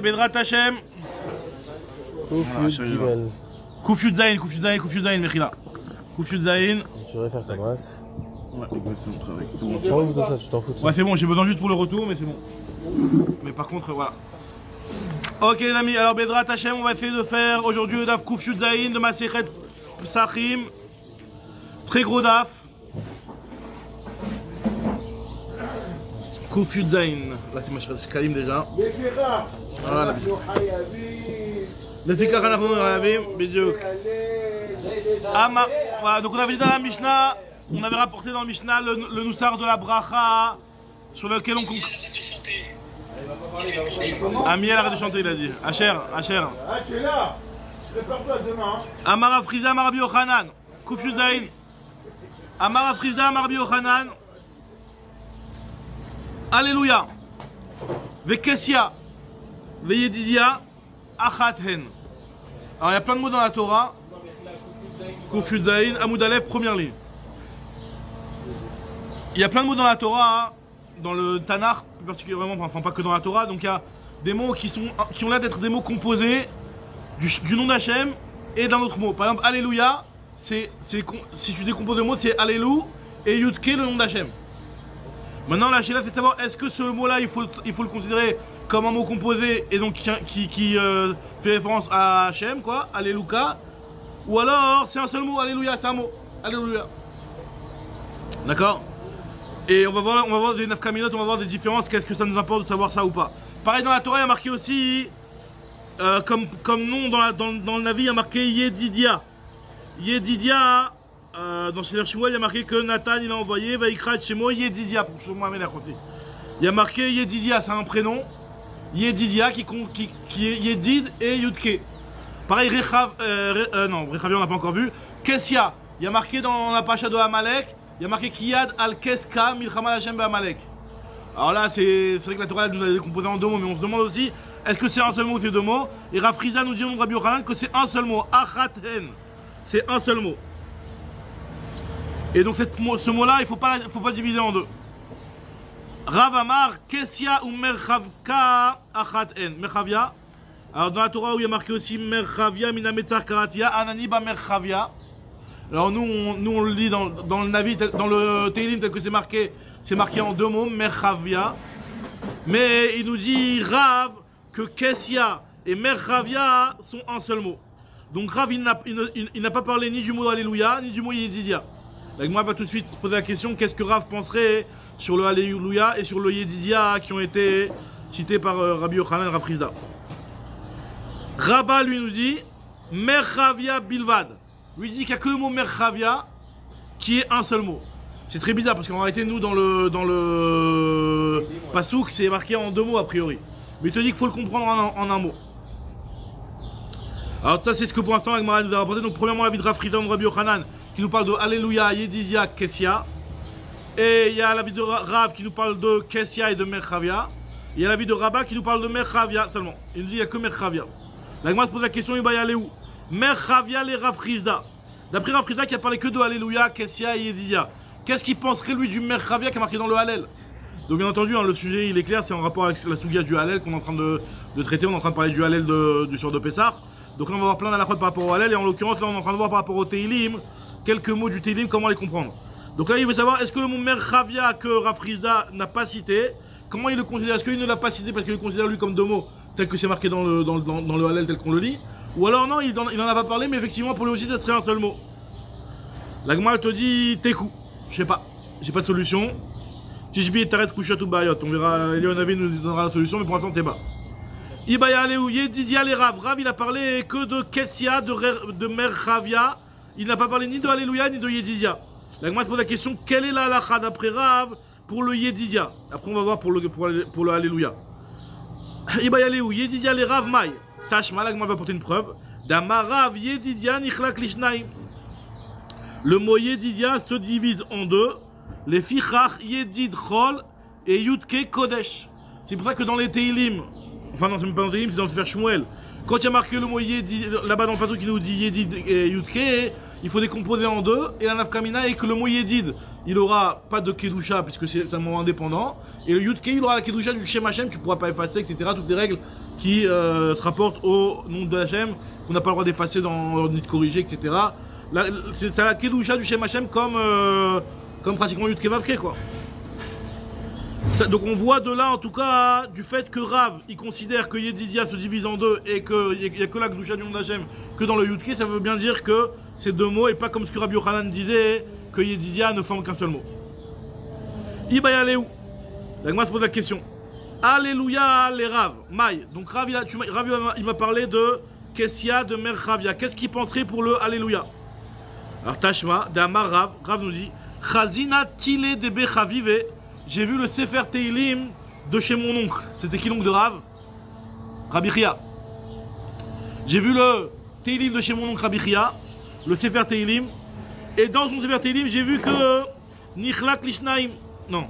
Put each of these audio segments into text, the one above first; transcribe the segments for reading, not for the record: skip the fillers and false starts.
Bedrat Hashem. Koufyud Zain, Mechila. Koufyud Zain. Tu devrais faire ta masse. Ouais, exactement. Tu t'en fous de ça, tu t'en fous de ça. Ouais, c'est bon, j'ai besoin juste pour le retour, mais c'est bon. Mais par contre, voilà. Ok, les amis, alors Bedrat Hashem, on va essayer de faire aujourd'hui le daf Koufyud Zain de Masechet Psachim. Très gros daf. Koufyud Zain. Là, c'est Masechet Shkalim déjà. Voilà. לפי כך אנחנו רעבים, בדיוק. Voilà, donc on avait dit dans la Mishnah, on avait rapporté dans la Mishnah le noussar de la bracha sur lequel on... Amiel arrête de chanter, il a dit. Asher. Ah, tu es là. Prépare-toi demain. Amar Afrizda, Amar Rabbi Yochanan. Koufyud Zain. Amar Afrizda, Amar Rabbi Yochanan. Alléluia. Vekesia. Veyedidia. Achat hen. Alors il y a plein de mots dans la Torah. Koufyud Zain, Amoud Aleph, première ligne. Il y a plein de mots dans la Torah, dans le Tanakh, plus particulièrement, enfin pas que dans la Torah, donc il y a des mots qui ont l'air d'être des mots composés du nom d'Hachem et d'un autre mot. Par exemple, Alléluia, si tu décomposes le mot, c'est Allélu et Yudke, le nom d'Hachem. Maintenant, la Sheila, c'est de savoir, est-ce que ce mot-là, il faut le considérer comme un mot composé et donc qui fait référence à Hachem, quoi, Alléluia, ou alors c'est un seul mot, Alléluia, c'est un mot, Alléluia. D'accord? Et on va voir des nafkaminot, on va voir des différences, qu'est-ce que ça nous importe de savoir ça ou pas. Pareil, dans la Torah, il y a marqué aussi, comme nom dans le Navi, il y a marqué Yedidia. Yedidia, dans Seder Shmuel, il y a marqué que Nathan, il a envoyé, Vaikra Shemo Yedidia, pour Shlomo Amelech aussi. Il y a marqué Yedidia, c'est un prénom. Yedidia qui est Yedid et Yudke. Pareil, Rechavia on n'a pas encore vu. Kessia, il y a marqué dans la pacha de Amalek, il y a marqué Kiyad al Keska Milchama Hashem Amalek. Alors là, c'est vrai que la Torah nous a décomposé en deux mots, mais on se demande aussi, est-ce que c'est un seul mot ou c'est deux mots? Et Rav Friza nous dit au nom de Rabbi Yochanan que c'est un seul mot, Achaten. C'est un seul mot. Et donc ce mot-là, il ne faut pas le diviser en deux. Rav Amar, Kessia ou Merchavka Achaten. Merchavia. Alors dans la Torah où il y a marqué aussi Merchavia Minametzar Karatia, Anani ba Merchavia. Alors nous on le lit dans le Navi, dans le Teilim tel que c'est marqué en deux mots, Merchavia. Mais il nous dit Rav que Kessia et Merchavia sont un seul mot. Donc Rav il n'a pas parlé ni du mot Alléluia ni du mot Yedidia. Donc moi, on va tout de suite se poser la question, qu'est-ce que Rav penserait sur le Alléluia et sur le Yedidia qui ont été cités par Rabbi Yochanan et Rav Friza. Rabba lui nous dit Merchavia Bilvad. Lui dit qu'il n'y a que le mot Merchavia qui est un seul mot. C'est très bizarre parce qu'en réalité, nous, dans le Pasouk, c'est marqué en deux mots a priori. Mais il te dit qu'il faut le comprendre en un mot. Alors, ça, c'est ce que pour l'instant, la Gemara nous a rapporté. Donc, premièrement, la vie de Rav Friza et de Rabbi Yochanan qui nous parle de Alléluia, Yedidia, Kessia. Et il y a la vie de Rav qui nous parle de Kessia et de Merchavia. Il y a la vie de Rabba qui nous parle de Merchavia seulement. Il nous dit qu'il n'y a que Merchavia. La Gemara se pose la question, il va y aller où? Merchavia les Rav Friza. D'après Rav Friza qui a parlé que de Alléluia, Kessia et Yedidia. Qu'est-ce qu'il penserait lui du Merchavia qui est marqué dans le Hallel? Donc bien entendu, hein, le sujet il est clair, c'est en rapport avec la Sougia du Hallel qu'on est en train de traiter. On est en train de parler du Hallel du soir de Pessah. Donc là on va voir plein d'alakhot par rapport au Hallel. Et en l'occurrence là on est en train de voir par rapport au Teilim quelques mots du Teilim, comment les comprendre. Donc là il veut savoir est-ce que le mot Merchavia que Rav Friza n'a pas cité, comment il le considère? Est-ce qu'il ne l'a pas cité parce qu'il le considère lui comme deux mots tel que c'est marqué dans le Hallel tel qu'on le lit? Ou alors non, il n'en a pas parlé, mais effectivement pour lui aussi ça serait un seul mot. La Gemara te dit Tekou. Je sais pas, j'ai pas de solution. Tishbi et Taretz Kushat ou Bayot. On verra, Elionavi nous donnera la solution, mais pour l'instant on ne sait pas. Ibaya Léou, Yedidia les Rav. Rav il a parlé que de Kessia, de Merchavia. Il n'a pas parlé ni de Alléluia ni de Yedidia. La Gemara se pose la question, quelle est la halakha d'après Rav pour le Yedidia? Après on va voir pour le Alléluia. Ibaya Léou, Yedidia les Rav Maï. Tashma, la Gemara va apporter une preuve. Damarav Yedidia Nichlak Lishnaim. Le mot Yedidia se divise en deux. Les Fichach Yedid Chol et Yudke Kodesh. C'est pour ça que dans les Teilim, enfin non c'est même pas dans les Teilim, c'est dans le Sefer Shmuel. Quand il y a marqué le mot Yedid, là-bas dans le passage qui nous dit Yedid et Yudke, il faut décomposer en deux. Et la Nafkamina est que le mot Yedid il aura pas de Kedusha puisque c'est un moment indépendant. Et le Yud K, il aura la Kedusha du Shem Hashem, tu pourras pas effacer, etc. Toutes les règles qui se rapportent au nom de Hashem, qu'on n'a pas le droit d'effacer ni de corriger, etc. C'est la Kedusha du Shem Hashem comme pratiquement Yud K Vav K, quoi. Donc on voit de là en tout cas du fait que Rav il considère que Yedidia se divise en deux et qu'il n'y a que la Kedusha du nom d'Hachem que dans le Yudke, ça veut bien dire que c'est deux mots et pas comme ce que Rabbi Yochanan disait que Yedidia ne forme qu'un seul mot. Ibayaleu. La Gemara se pose la question. Alléluia les Rav. Maï. Donc Rav il m'a parlé de Kessia de Merchavia. Qu'est-ce qu'il penserait pour le Alléluia? Alors Tashma, d'Amar Rav nous dit Chazina Tile de Bechavive. J'ai vu le Sefer Teilim de chez mon oncle. C'était qui l'oncle de Rav? Rabbi Chia. J'ai vu le Teilim de chez mon oncle Rabbi Chia, le Sefer Teilim. Et dans son Sefer Teilim, j'ai vu que Nichlak Lishnaim. Non.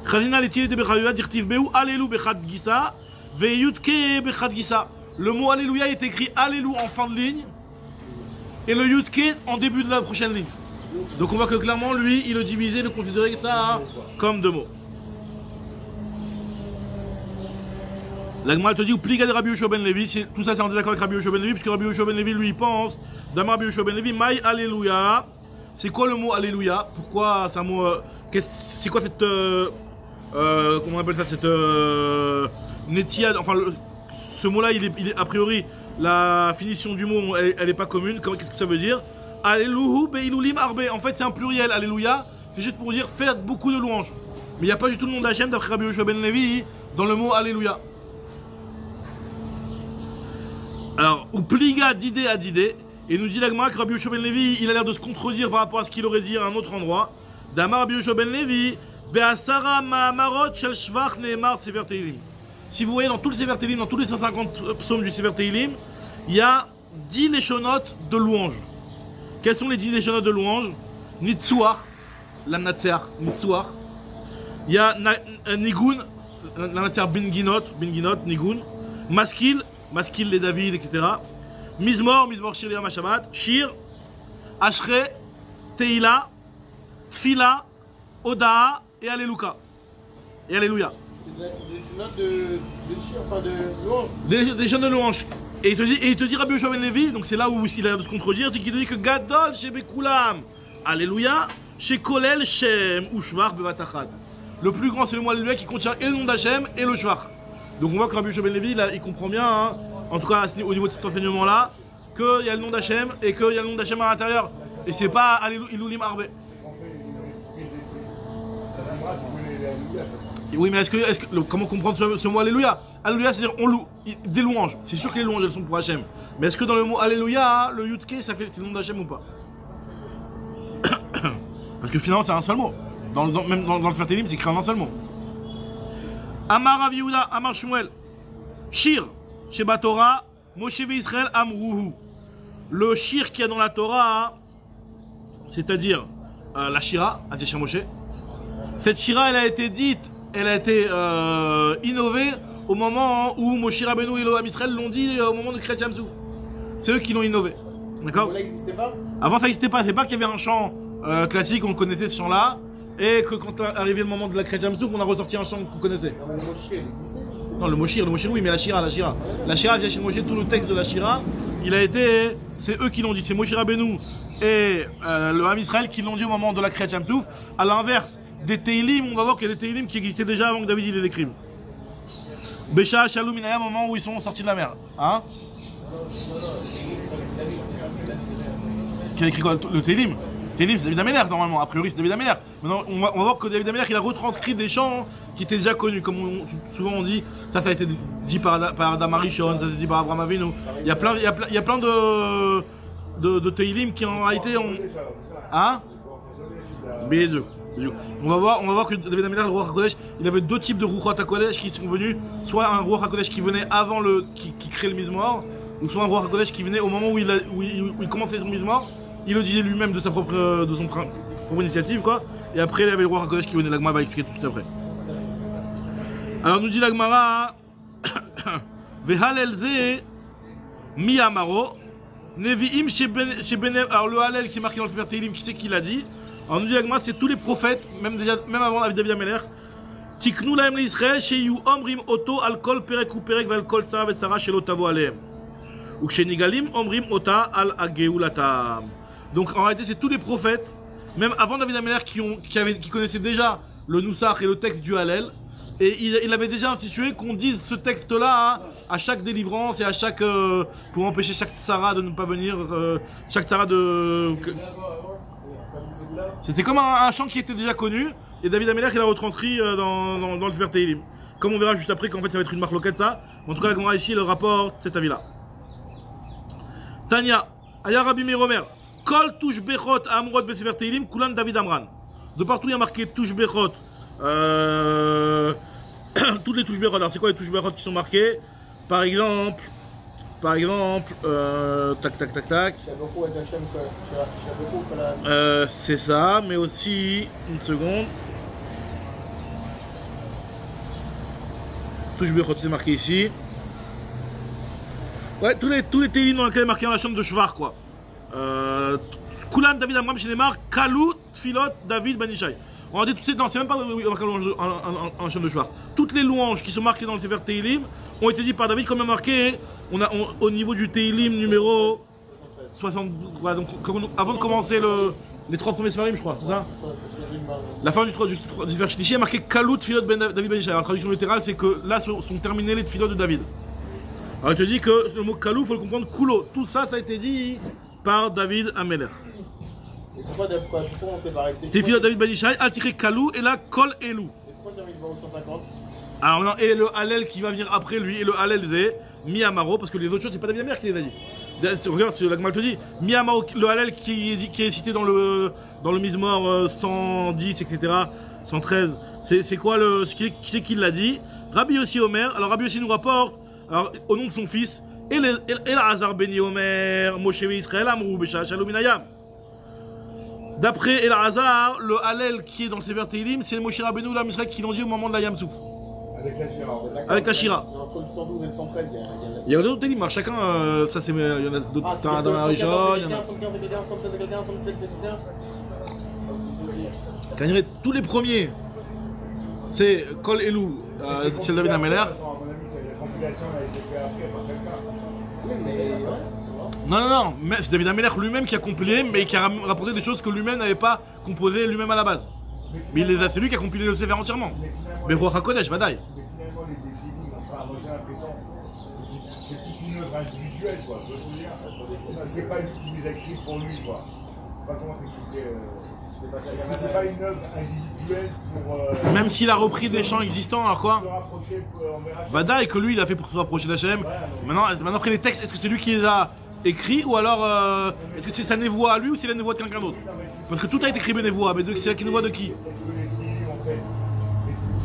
Chazina Letile de Bechaviva dirtiv Beu Alelu Bechad Gisa Veyutke Bechad Gisa. Le mot Alléluia est écrit Allélu en fin de ligne et le Yutke en début de la prochaine ligne. Donc on voit que clairement lui il le divisait, il le considérait ça comme deux mots. La Gemara te dit Pliga de Rabbi Yoshua ben Levi, tout ça c'est en désaccord avec Rabbi Yoshua ben Levi, puisque Rabbi Yoshua ben Levi lui il pense, d'Amar Rabbi Yoshua ben Levi, Maï Alléluia. C'est quoi le mot Alléluia? Pourquoi c'est un mot c'est quoi cette comment on appelle ça, cette Netiad, enfin ce mot là il est a priori la finition du mot elle est pas commune. Qu'est-ce que ça veut dire? Alléluia beilulim arbe. En fait c'est un pluriel, Alléluia, c'est juste pour dire faire beaucoup de louanges. Mais il n'y a pas du tout le nom d'Hachem d'après Rabbi Yoshua ben Levi dans le mot Alléluia. Alors, ou pliga d'idée à d'idée, et nous dit la Gemara que Rabbi Yoshua ben Levi il a l'air de se contredire par rapport à ce qu'il aurait dit à un autre endroit. D'Amar Rabbi Yoshua ben Levi be'asara ma'amarot shel shvach ne'emar sefer Teilim. Si vous voyez dans tous les sefer Teilim, dans tous les 150 psaumes du sefer Teilim, il y a 10 léchonotes de louanges. Quels sont les 10 léchonotes de louanges? Nitsuach, l'amnatseach, Nitsuach. Il y a Nigun, l'amnatseach Binginot, Nigun. Maskil les David, etc. Mizmor Shir Yom HaShabbat. Shir, Ashre, Teila, Tfila, Odaa et Alléluia. Et Alléluia. Des notes de shir, enfin de louanges. Des chants de louanges. Et il te dit Rabbi Yoshua ben Levi, donc c'est là où il a de se contredire, c'est qu'il te dit que Gadol chez Bekulam, Alléluia, chez Kolel Shem ou Shvar Bevatachat. Le plus grand c'est le mot Alléluia qui contient et le nom d'Hachem et le Shvar. Donc on voit que Rabbi Yoshua ben Levi il comprend bien, hein, en tout cas au niveau de cet enseignement là, qu'il y a le nom d'Hachem et qu'il y a le nom d'Hachem à l'intérieur. Et c'est pas Alléluia Arbe. Oui, mais comment comprendre ce mot Alléluia? Alléluia, c'est-à-dire on loue, des louanges. C'est sûr que les louanges elles sont pour Hachem. Mais est-ce que dans le mot Alléluia, le Yudke, c'est le nom d'Hachem ou pas? Parce que finalement, c'est un seul mot. Même dans le Fertélim, c'est écrit en un seul mot. Amar Rav Yehuda, Amar Shmuel, Shir, Sheba Torah, Moshe Israël Amruhu. Le Shir qu'il y a dans la Torah, c'est-à-dire la Shira, Atisha Moshe. Cette Shira, elle a été dite, elle a été innovée au moment où Moshe Rabbeinu et l'Oham Israël l'ont dit au moment de Kriyat Yam Suf. C'est eux qui l'ont innové. D'accord? Avant ça n'existait pas. C'est pas qu'il y avait un chant classique, on connaissait ce chant-là, et que quand arrivait le moment de la Kriyat Yam Suf, on a ressorti un chant qu'on connaissait. Non, le Moshir, oui, mais la Shira vient chez Moshe, tout le texte de la Shira, il a été, c'est eux qui l'ont dit, c'est Moshe Rabbeinu et le Ham Israël qui l'ont dit au moment de la Kriyat Yam Suf. À l'inverse des Teilim, on va voir qu'il y a des Teilim qui existaient déjà avant que David il les écrive. Bécha, Shalom, Inaya, au moment où ils sont sortis de la mer. Hein? Qui a écrit quoi? Le Teilim? Teilim, c'est David Améler normalement, a priori c'est David Améler. Maintenant on va voir que David Améler il a retranscrit des chants qui étaient déjà connus, comme souvent on dit, ça a été dit par Adam Arishon, ça a été dit par Abraham Avinu. Il y a plein de Teilim qui en réalité ont... Hein? B2. On va voir que David Améler, le roi HaKodesh, il avait deux types de Ruach HaKodesh qui sont venus, soit un roi HaKodesh qui venait avant qui crée le Mizmor, ou soit un roi HaKodesh qui venait au moment où il commençait son Mizmor. Il le disait lui-même de son propre initiative, quoi. Et après, il y avait le roi HaKodesh qui venait. L'Agmara va expliquer tout de suite après. Alors, nous dit l'Agmara Vehalelze mi amaro neviim chez Benem. Alors, le Halel qui est marqué dans le Sefer Teilim, qui c'est qui l'a dit? Alors nous dit Agma, c'est tous les prophètes, même avant David Ameler. Tiknu lahem l'Israël, sheyu omrim oto al kol perek u perek vel kol sara vesara shelo tavo alehem. Ou shenigalim omrim ota al ageulatam. Donc en réalité, c'est tous les prophètes, même avant David Ameler, qui connaissaient déjà le Noussach et le texte du Hallel. Et il avait déjà institué qu'on dise ce texte-là à chaque délivrance et à chaque pour empêcher chaque tsara de ne pas venir, chaque tsara de. C'était comme un chant qui était déjà connu et David Ameler qui l'a retranscrit dans le Sefer Tehillim. Comme on verra juste après qu'en fait ça va être une marloquette ça. En tout cas la Gemara ici le rapporte cet avis-là. Tanya, Aya Rabbi Meromer, Kol touche bechot amrot be Sefer Tehillim kulan David Amran. De partout il y a marqué touche bechot. Toutes les touches bérot. Alors c'est quoi les touches bérot qui sont marquées? Par exemple, tac. C'est ça, mais aussi une seconde. Touche bérot, c'est marqué ici. Ouais, tous les télim dans lesquels est marqué dans la chambre de Shvar quoi. Kulan David Amram chez Neymar, Kalou Tfilot David Banishai. On dit c'est même pas en chambre de Shvar. Toutes les louanges qui sont marquées dans le Sefer Tehillim ont été dites par David comme marqué. Au niveau du Tehillim numéro 60. Ouais, donc, avant de commencer les 3 premiers Sfarim, je crois, c'est ça? La fin du Sefer Shlishi est marqué Kalou Tfilot David Ben Ishai. La traduction littérale, c'est que là sont terminés les Tfilot de David. Alors, il te dit que le mot Kalou, il faut le comprendre Kulo. Tout ça, ça a été dit par David Ameler. Et pourquoi on fait arrêter? Tefilot David Ben Ishai, attiré Kalou et là Kol Elou. Et pourquoi David va au 150? Alors non, et le Hallel qui va venir après lui, et le Hallel c'est Mi-Amaro, parce que les autres choses, c'est pas David Ameler qui les a dit. Regarde, c'est l'Agmal te dit. Mi-Amaro, le Hallel qui est cité dans le Mizmor 110, etc., 113, c'est quoi qui c'est qui l'a dit? Rabbi Yossi Omer. Alors Rabbi Yossi nous rapporte, alors, au nom de son fils, El Hazar Beni Omer, Moshe Israël Amrou, Besha Shalom Minayam. D'après El Hazar, le Hallel qui est dans le Sefer Tehillim, c'est Moshe Rabbeinu l'Am Israël qui l'ont dit au moment de la Yam Souf. Avec la Shira. Entre le 112 et le 113, il y a d'autres Tehillim, chacun, ça c'est, il y en a d'autres dans la région. 115 et quelqu'un, 116 et quelqu'un, 117 et quelqu'un. Tous les premiers, c'est Kol Elou, c'est David Ameler. La compilation a été faite après par quelqu'un. Oui, mais ouais. Non, mais c'est David Ameler lui-même qui a compilé, mais qui a rapporté des choses que lui-même n'avait pas composées lui-même à la base. Mais c'est lui qui a compilé le Sefer entièrement. Mais Ruach HaKodesh, Vadaï. Mais finalement, les défilés, enfin, j'ai l'impression que c'est plus une œuvre individuelle, quoi. Je veux dire, c'est pas lui qui les a écrits pour lui, quoi. Je sais pas comment t'expliquer. Est-ce que c'est pas une œuvre individuelle pour. Même s'il a repris des chants existants, alors quoi? Vadaï, que lui il a fait pour se rapprocher d'Hachem. Maintenant, après les textes, est-ce que c'est lui qui les a écrits ou alors est-ce que c'est sa névoie à lui ou c'est la névoie de quelqu'un d'autre? Parce que tout a été écrit bénévoie, mais c'est la névoie de qui? Est-ce que les films, en fait,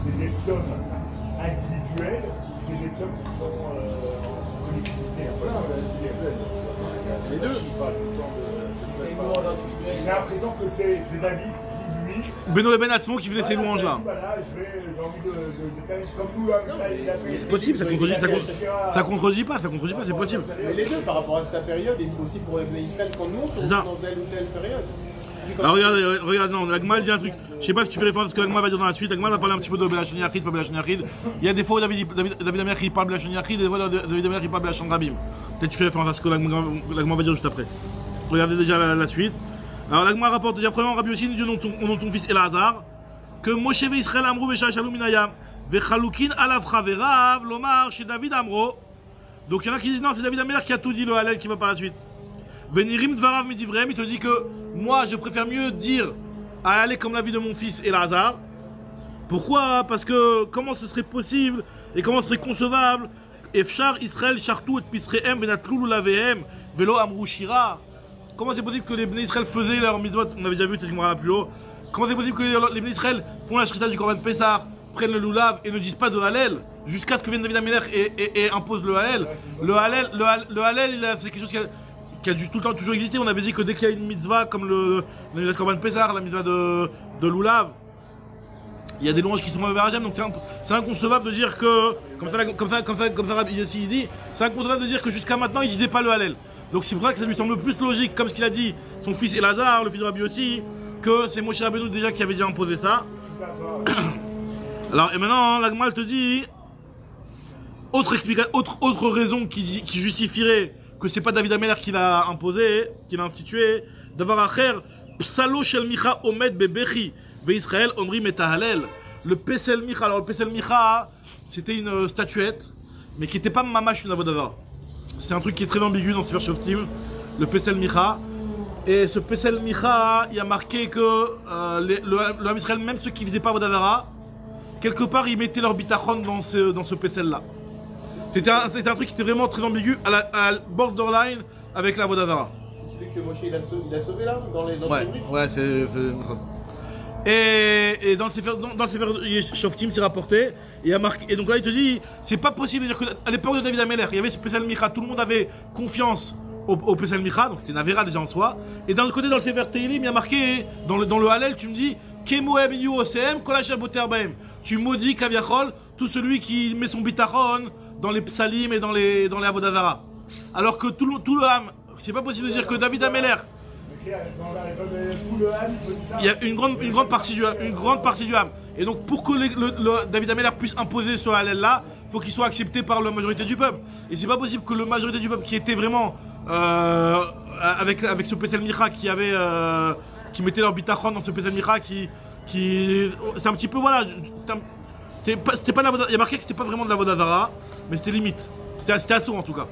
c'est des psaumes individuels ou c'est des psaumes qui sont en collectivité? Les deux. J'ai l'impression que c'est David qui, lui. Beno le Ben Atzmo qui faisait ces louanges là. Voilà, j'ai envie de faire comme nous. C'est possible, ça contredit pas, c'est possible. Mais les deux par rapport à sa période et aussi pour les Israël quand nous on se retrouve dans telle ou telle période. Alors regarde, non, l'Agma dit un truc. Je sais pas si tu fais référence à ce que l'Agma va dire dans la suite. L'Agma va parler un petit peu de Belachon Yachid, pas Belachon Yachid. Il y a des fois où David Ameler qui parle Belachon Yachid et des fois où David Ameler qui parle Belachon Rabim. Peut-être tu fais référence à ce que l'Agma va dire juste après. Regardez déjà la suite. Alors l'Agma rapporte déjà premièrement Rabbi Yossi nous dit au nom de ton fils El Hazar que Moshe Israël Amrou Besha Shalom Minayam Vechalukin Alavcha Verav Lomar chez David Amro. Donc il y en a qui disent non, c'est David Ameler qui a tout dit, le Hallel qui va par la suite. Venirim Dvarav Midivrem, il te dit que moi je préfère mieux dire à aller comme la vie de mon fils El Hazar. Pourquoi? Parce que comment ce serait possible et comment ce serait concevable Efshar Israël Chartou et Pisrehem Venatlou Lavehem Velo Amrou Shira. Comment c'est possible que les Bnei Israël faisaient leur mitzvot? On avait déjà vu cette Gemara plus haut. Comment c'est possible que les Bnei Israël font la shrita du Korban Pessah, prennent le loulav et ne disent pas de Hallel jusqu'à ce que vienne David Ameler et impose le Hallel? Le Hallel, c'est quelque chose qui a dû tout le temps toujours exister. On avait dit que dès qu'il y a une mitzvah comme le Korban Pessah, la mitzvah de loulav, il y a des louanges qui sont mauvais à Hachem. Donc c'est inconcevable de dire que, comme ça Rabbi Yossi dit, c'est inconcevable de dire que jusqu'à maintenant ils disaient pas le Hallel. Donc c'est pour ça que ça lui semble plus logique, comme ce qu'il a dit son fils El Hazar, le fils de Rabbi Yossi, que c'est Moshe Rabbeinu déjà qui avait déjà imposé ça. Alors, et maintenant, la Gemara te dit, autre raison qui justifierait que c'est pas David Ameller qui l'a imposé, qui l'a institué, d'avoir à faire Psalo shel Micha omed bebechi ve Israël omri metahalel. Le Pesel Micha, alors le Pesel Micha, c'était une statuette, mais qui n'était pas mamash une avodava. C'est un truc qui est très ambigu dans Sefer Shoftim, le Pesel Micha. Et ce Pesel Micha, il y a marqué que le Ham Israël, même ceux qui ne faisaient pas avodavara, quelque part ils mettaient leur bitachon dans ce Pesel là. C'était un truc qui était vraiment très ambigu, à la borderline avec la Vodavara. C'est celui que Moshe il a sauvé là dans les briques. Ouais, c'est et dans le Sefer Shoftim, c'est rapporté. Et donc là, il te dit, c'est pas possible de dire qu'à l'époque de David Ameller, il y avait ce Pesel Micha, tout le monde avait confiance au Pesel Micha, donc c'était une Avera déjà en soi. Et d'un autre côté, dans le Sefer Teilim, il y a marqué, dans le Hallel, tu me dis, Kemoem yu osem kol asher boter bahem. Tu maudis Kaviachol, tout celui qui met son bitachon dans les psalim et dans les avodazara. Alors que tout le Ham, c'est pas possible de dire que David Ameller, il y a une grande partie du Ham. Et donc pour que David Ameller puisse imposer ce halal là, il faut qu'il soit accepté par la majorité du peuple. Et c'est pas possible que la majorité du peuple qui était vraiment avec ce Pesel Micha qui mettait leur bitachon dans ce Pesel Micha c'est un petit peu voilà. C'était pas il y a marqué que c'était pas vraiment de la Vodazara, mais c'était limite. C'était assaut en tout cas.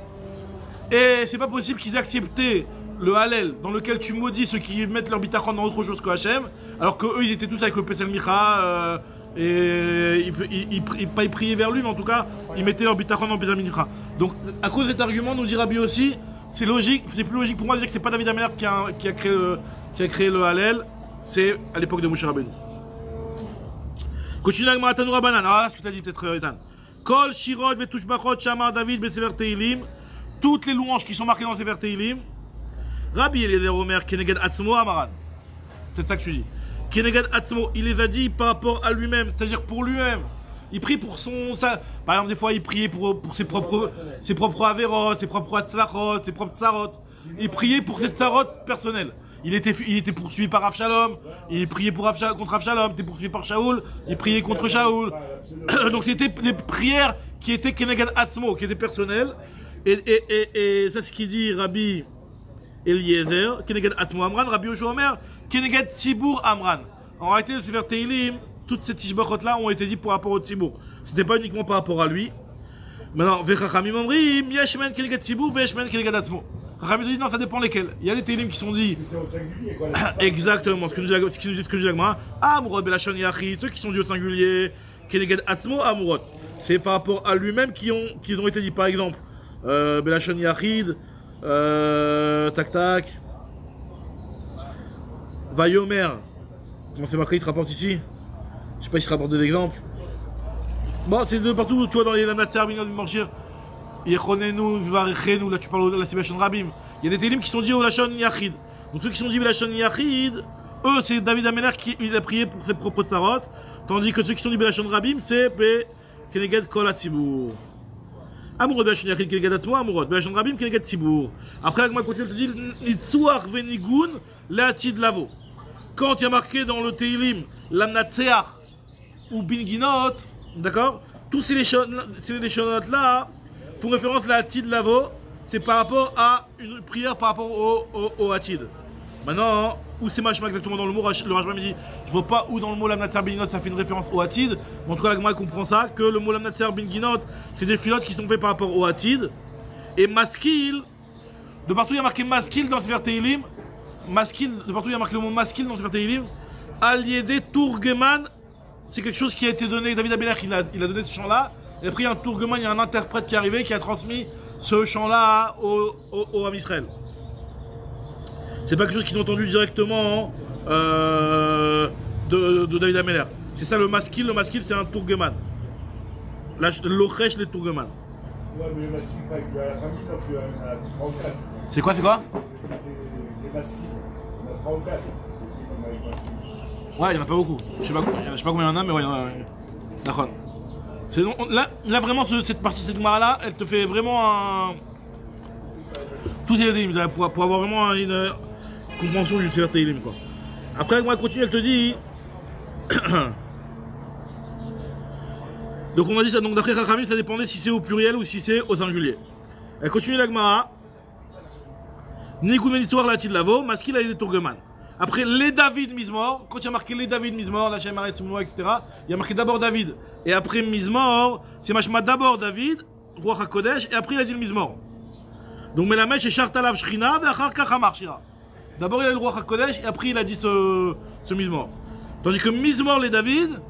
Et c'est pas possible qu'ils aient accepté le Hallel dans lequel tu maudis ceux qui mettent leur bitachon dans autre chose que Hachem, alors qu'eux ils étaient tous avec le Pesel Micha et ils priaient vers lui, mais en tout cas ils mettaient leur bitachon dans le Pesel Micha. Donc à cause de cet argument, nous dit Rabbi aussi, c'est logique, c'est plus logique pour moi de dire que c'est pas David Ameller qui a créé le Hallel, c'est à l'époque de Moshe Rabbeinu. Continue avec Maratanu Rabbanan. Alors là, ce que tu as dit, peut-être, Ethan. Kol, Shirot, Vetushbachot, Shamar, David, Besefer Teilim. Toutes les louanges qui sont marquées dans le Sefer Teilim. Rabbi Eliezer Omer, Keneged Atzmo, Amaran. C'est ça que tu dis. Keneged Atzmo, il les a dit par rapport à lui-même, c'est-à-dire pour lui-même. Il prie pour par exemple, des fois, il priait pour ses propres Averot, ses propres Atzlachot, ses propres Tsarot. Il priait pour ses Tsarot personnelles. Il était poursuivi par Avshalom, il priait contre Avshalom, il était poursuivi par Shaoul, il priait contre Shaoul. Donc c'était des prières qui étaient Keneged Atzmo, qui étaient personnelles. Et c'est ce qu'il dit Rabbi Eliezer, Keneged Atzmo Amran, Rabbi Yoshua Omer, Keneged Tzibur Amran. En réalité, le Sefer Teilim, toutes ces tishbachot là ont été dites par rapport au Tzibur. C'était pas uniquement par rapport à lui. Maintenant, Vechachamim Omrim, Yeshmen Keneged Tzibur, Veshmen Keneged Atzmo. Rami dit non, ça dépend lesquels. Il y a des télim qui sont dit. C'est au singulier quoi. Exactement, ce que nous dit la Gemara. Amurot Belashon Yachid, ceux qui sont dit au singulier. Keneged Atzmo Amurot. C'est par rapport à lui-même qu'ils ont été dit. Par exemple, Belashon Yachid, tac tac. Vayomer. Comment c'est marqué, il te rapporte ici? Je sais pas si il te rapporte des exemples. Bon, c'est de partout, tu vois, dans les Lamnatser, Binod, Morchir. Yechonenu, Varechenu, là tu parles de la Sibachon Rabim. Il y a des télim qui sont dit au Lachon Yachid. Donc ceux qui sont dit au Lachon Yachid, eux c'est David Ameller qui a prié pour ses propres tsarot. Tandis que ceux qui sont dit Belachon Rabim, c'est Keneged Kol Hatzibur. Amurot Belachon Yachid, Keneged Atzmo, Amurot Belachon Rabim, Keneged Tzibur. Après la Gemara continue de dire Nitzuach Venigun, Leatid Lavo. Quand il y a marqué dans le Teilim Lamnatseach ou Binginot, d'accord, tous ces léchonotes là font référence à la Hatid Lavo, c'est par rapport à une prière par rapport au Hatid. Maintenant, où c'est machma exactement dans le mot, le Rajma me dit, je vois pas où dans le mot Lamnatser Binginot ça fait une référence au Hatid, mais en tout cas la Gemara comprend ça, que le mot Lamnatser Binginot, c'est des filotes qui sont faits par rapport au Hatid. Et Maskil, de partout il y a marqué Maskil dans le Sefer Teilim, Maskil, de partout il y a marqué le mot Maskil dans le Sefer Teilim, Aliédé Tourgeman, c'est quelque chose qui a été donné, David Ameller il a donné ce chant-là. Et après, il y a un Tourgeman, il y a un interprète qui est arrivé qui a transmis ce chant-là au Ham Israël. C'est pas quelque chose qu'ils ont entendu directement de David Ameller. C'est ça le maskil c'est un Tourgeman. L'ochesh, les Tourgeman. Ouais, mais les maskil, pas à la famille, donc tu as 3 ou 4. C'est quoi, Les maskil, on a 3 ou 4. Ouais, il n'y en a pas beaucoup. Je sais pas combien il y en a, mais ouais, il y en a. D'accord. Là vraiment, cette partie de cette Gemara-là, elle te fait vraiment un. Tout est Teilim, pour avoir vraiment une compréhension du Sefer Teilim, quoi. Après, moi, continue, elle te dit. Donc, on a dit ça. Donc, d'après Chachamim, ça dépendait si c'est au pluriel ou si c'est au singulier. Elle continue la Gemara. Nikou Menissoir la Lavo, Maskil a des Tourgeman. Après, les David Mizmor, quand il y a marqué les David Mizmor, la Shem Arès, etc., il y a marqué d'abord David. Et après Mizmor, c'est machma d'abord David, Roi HaKodesh, et après il a dit le Mizmor. Donc, Melamed, c'est Shartalav Shrina, Ve'achar Kachamar Shira. D'abord il a dit le Roi HaKodesh, et après il a dit ce Mizmor. Tandis que Mizmor, les David,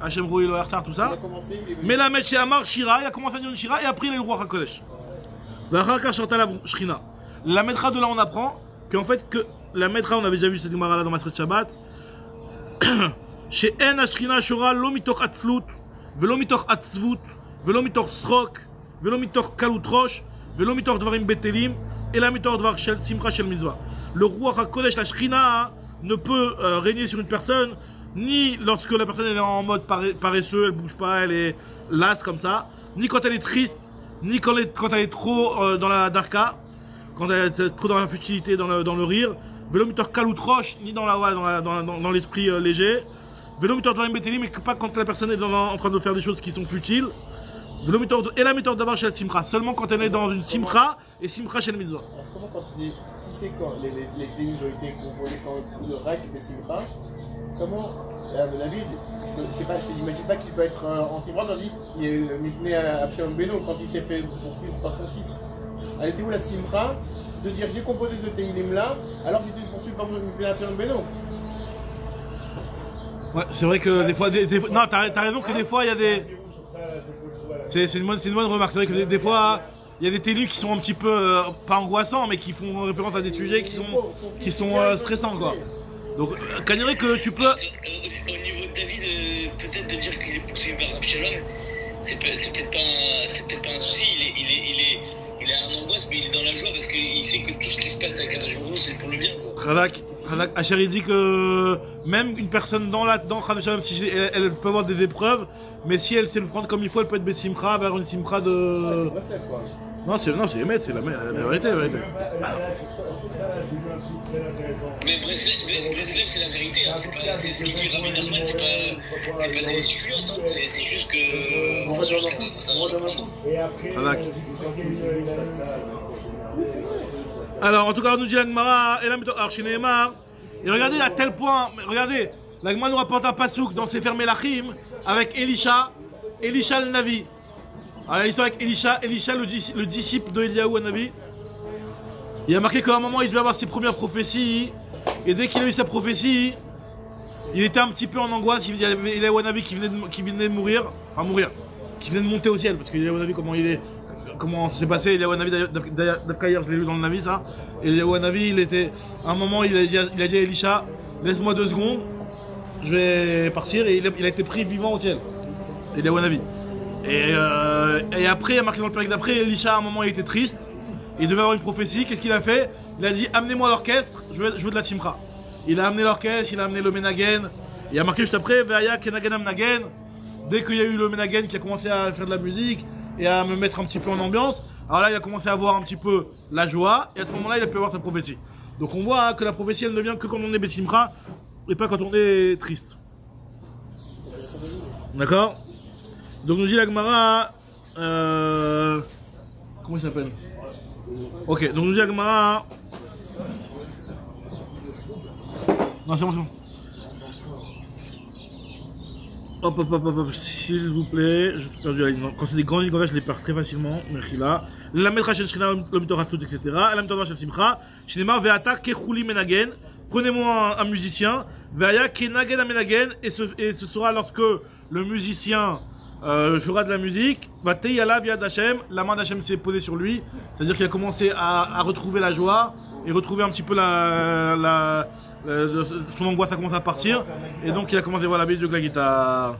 Hachem Roui, le Hersar, tout ça. Melamed, c'est Amar Shira, il a commencé à dire une Shira, et après il a dit le Roi HaKodesh. Ve'achar Kachartalav Shrina. La Metra de là, on apprend qu'en fait, que la Metra, on avait déjà vu cette Gemara là dans Masret Shabbat. Chez En Ashrina Shora, lo mitoch atzlut, velo mitoch atzvut, velo mitoch srok, velo mitoch kalutrosh, velo mitoch dvarim betelim, et la mitoch dvar shel simcha shel mizva. Le roi HaKodesh, la Shrina, ne peut régner sur une personne, ni lorsque la personne est en mode paresseux, elle bouge pas, elle est lasse comme ça, ni quand elle est triste, ni quand elle est trop dans la darka. Quand elle est trop dans la futilité, dans le rire, Vélomitor Kaloutroche, ni dans l'esprit léger, Vélomitor Dvarim Betelim, mais pas quand la personne est en train de faire des choses qui sont futiles, Vélomitor et la méthode d'avoir chez le Simcha, seulement quand elle est dans une Simcha et Simcha chez le Mitzvah. Alors, comment quand tu dis, si c'est quand les télim ont été composés quand le Rak et Simcha, comment, David, je sais pas, je n'imagine pas qu'il peut être anti-bras, tandis qu'il est à Abshalom Beno quand il s'est fait poursuivre par son fils. Elle était où la Simcha de dire j'ai composé ce Teilim là alors que j'étais poursuivi par Abshalom Beno? Ouais, c'est vrai que des fois, non, t'as raison que des fois il y a des. C'est une bonne remarque. C'est vrai que des fois il y a des télus qui sont un petit peu pas angoissants, mais qui font référence à des sujets qui sont stressants quoi. Donc, Kaniré que tu peux. Au niveau de David, peut-être de dire qu'il est poursuivi par Abshalom, c'est peut-être pas un souci. Il a un angoisse, mais il est dans la joie parce qu'il sait que tout ce qui se passe à 14 jours, c'est pour le bien. Khadak, Asher dit que même une personne dans Khadak, si elle peut avoir des épreuves, mais si elle sait le prendre comme il faut, elle peut être Bessimcha vers une Simcha de. Ouais, c'est quoi. Non, c'est Emet, c'est la vérité. Mais Breslev, c'est la vérité. Hein. C'est ce qu'il dit Rabbi Nachman, c'est pas des excusantes. Hein. C'est juste que. Ça doit le prendre. Alors, en tout cas, on nous dit l'Agmara, et la méthode Archinémar. Et regardez à tel point, regardez, l'Agmara nous rapporte un pasouk dans Sefer Melachim avec Elisha le Navi. Alors, l'histoire avec Elisha le disciple de Eliyahu le Navi. Il a marqué qu'à un moment il devait avoir ses premières prophéties. Et dès qu'il a eu sa prophétie, il était un petit peu en angoisse. Il y avait Eliyahu le Navi qui venait de mourir. Enfin, mourir. Qui venait de monter au ciel. Parce qu'Eliyahu le Navi, comment ça s'est passé. Eliyahu le Navi, d'ailleurs, je l'ai lu dans le Navi, ça. Eliyahu le Navi, à un moment, il a dit à Elisha, laisse-moi 2 secondes, je vais partir. Et il a été pris vivant au ciel. Eliyahu le Navi. Et après, il y a marqué dans le période d'après, Elisha, à un moment, il était triste. Il devait avoir une prophétie. Qu'est-ce qu'il a fait? Il a dit, amenez-moi l'orchestre, je veux de la Simcha. Il a amené l'orchestre, il a amené le Menagen. Il a marqué juste après, Ve'aya Kenagen Amnagen. Dès qu'il y a eu le Menagen qui a commencé à faire de la musique et à me mettre un petit peu en ambiance, alors là, il a commencé à voir un petit peu la joie. Et à ce moment-là, il a pu avoir sa prophétie. Donc on voit que la prophétie, elle ne vient que quand on est Bessimcha et pas quand on est triste. D'accord? Donc nous dit la Gemara, comment il s'appelle? Ok, donc nous dit la Gemara. Non, c'est bon. Hop, s'il vous plaît, je suis perdu la ligne. Quand c'est des grandes lignes, je les perds très facilement. Merci là. La metra shel Shechina, le mitor hasut, etc. La metra shel Simcha. Shnema ve'ata kechuli menagen. Prenez-moi un musicien. Ve'aya kenagen amenagen. Et ce sera lorsque le musicien fera de la musique, va teyala via d'Hachem, la main d'Hachem s'est posée sur lui, c'est-à-dire qu'il a commencé à retrouver la joie et retrouver un petit peu son angoisse a commencé à partir, et donc il a commencé à voir la bise de la guitare.